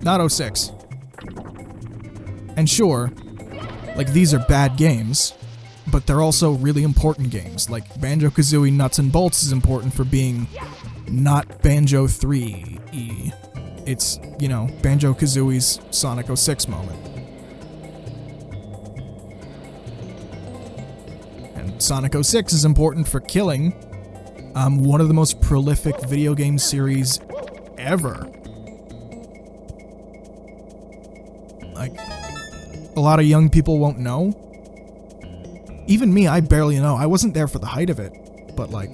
A: Not 06. And sure, like, these are bad games, but they're also really important games. Like, Banjo-Kazooie Nuts and Bolts is important for being not Banjo 3E. It's, you know, Banjo-Kazooie's Sonic 06 moment. And Sonic 06 is important for killing one of the most prolific video game series ever. Like, a lot of young people won't know. Even me, I barely know. I wasn't there for the height of it, but like,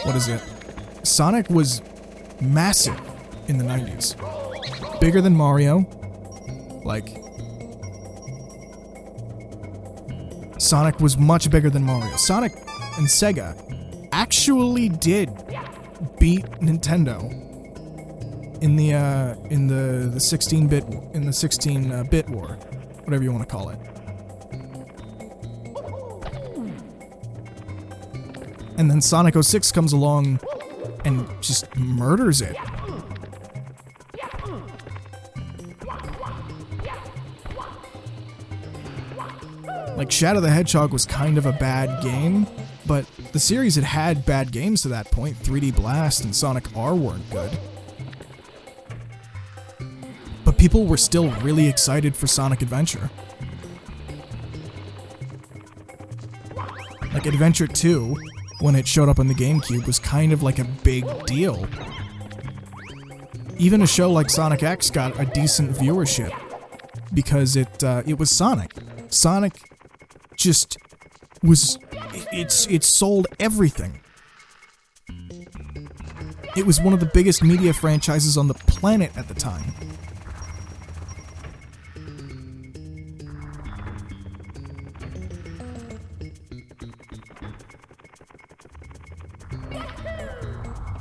A: what is it? Sonic was massive in the 90s. Bigger than Mario. Like, Sonic was much bigger than Mario. Sonic and Sega actually did beat Nintendo in the 16-bit war, whatever you want to call it. And then Sonic 06 comes along and just murders it. Like, Shadow the Hedgehog was kind of a bad game, but the series had bad games to that point. 3D Blast and Sonic R weren't good. But people were still really excited for Sonic Adventure. Like, Adventure 2, when it showed up on the GameCube, was kind of like a big deal. Even a show like Sonic X got a decent viewership because it was Sonic. Sonic just was, it sold everything. It was one of the biggest media franchises on the planet at the time.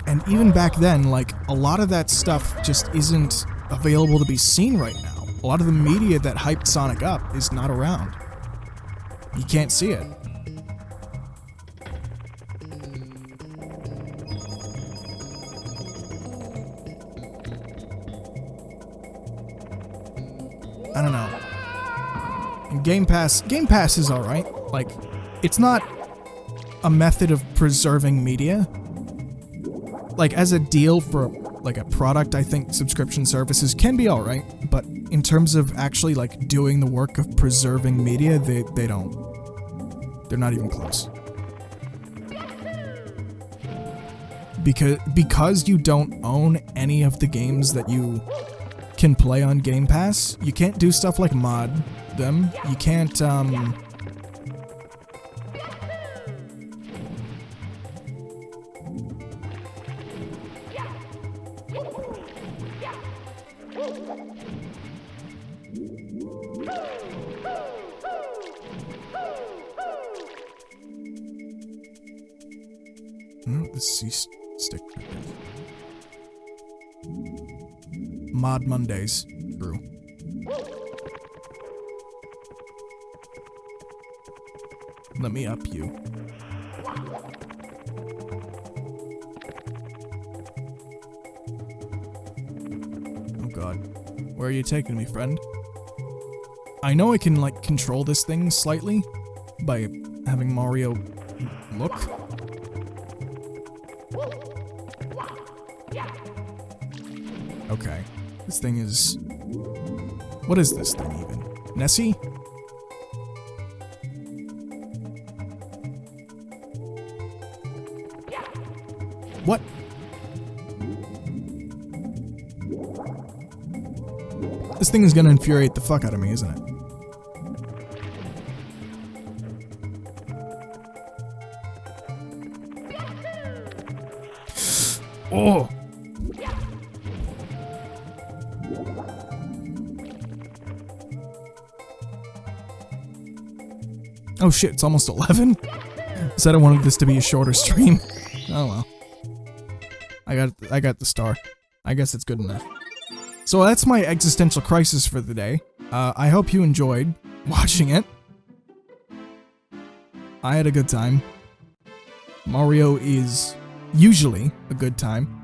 A: And even back then, like, a lot of that stuff just isn't available to be seen right now. A lot of the media that hyped Sonic up is not around. You can't see it. I don't know. And Game Pass is alright. Like, it's not a method of preserving media. Like, as a deal for, like, a product, I think subscription services can be alright, but in terms of actually, like, doing the work of preserving media, they don't. They're not even close. Because you don't own any of the games that you can play on Game Pass, you can't do stuff like mod them. You can't, the C-stick. Mod Mondays. True. Let me up you. Oh god. Where are you taking me, friend? I know I can, like, control this thing slightly by having Mario look. Okay. This thing is... What is this thing even? Nessie? What? This thing is gonna infuriate the fuck out of me, isn't it? Oh! Oh shit, it's almost 11? Said I wanted this to be a shorter stream. Oh well. I got the star. I guess it's good enough. So that's my existential crisis for the day. I hope you enjoyed watching it. I had a good time. Mario is usually a good time.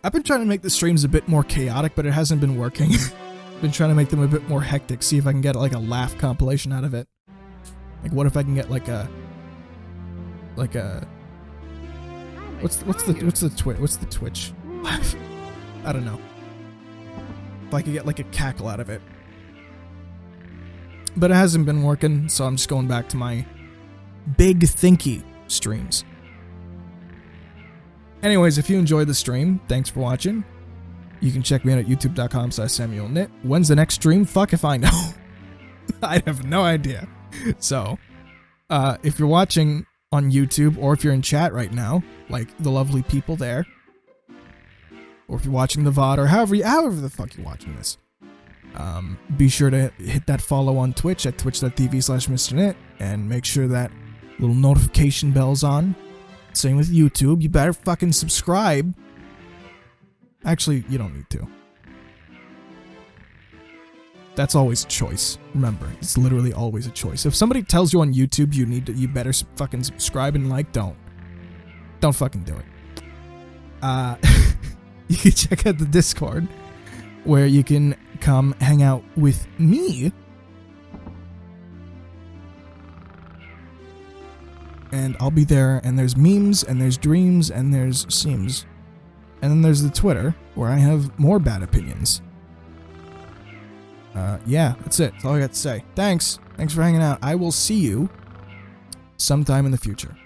A: I've been trying to make the streams a bit more chaotic, but it hasn't been working. Been trying to make them a bit more hectic, see if I can get like a laugh compilation out of it. Like what if I can get like a what's the Twitch laugh? I don't know. If I could get like a cackle out of it. But it hasn't been working, so I'm just going back to my big thinky streams. Anyways, if you enjoyed the stream, thanks for watching. You can check me out at youtube.com/SamuelKnytt. When's the next stream? Fuck if I know. I have no idea. So, if you're watching on YouTube, or if you're in chat right now, like the lovely people there, or if you're watching the VOD, or however the fuck you're watching this, be sure to hit that follow on Twitch at twitch.tv/MrKnytt, and make sure that little notification bell's on. Same with YouTube, you better fucking subscribe. Actually, you don't need to. That's always a choice. Remember, it's literally always a choice. If somebody tells you on YouTube you better fucking subscribe and like, don't fucking do it. You can check out the Discord, where you can come hang out with me. And I'll be there, and there's memes, and there's dreams, and there's seams. And then there's the Twitter, where I have more bad opinions. Yeah, that's it. That's all I got to say. Thanks. Thanks for hanging out. I will see you sometime in the future.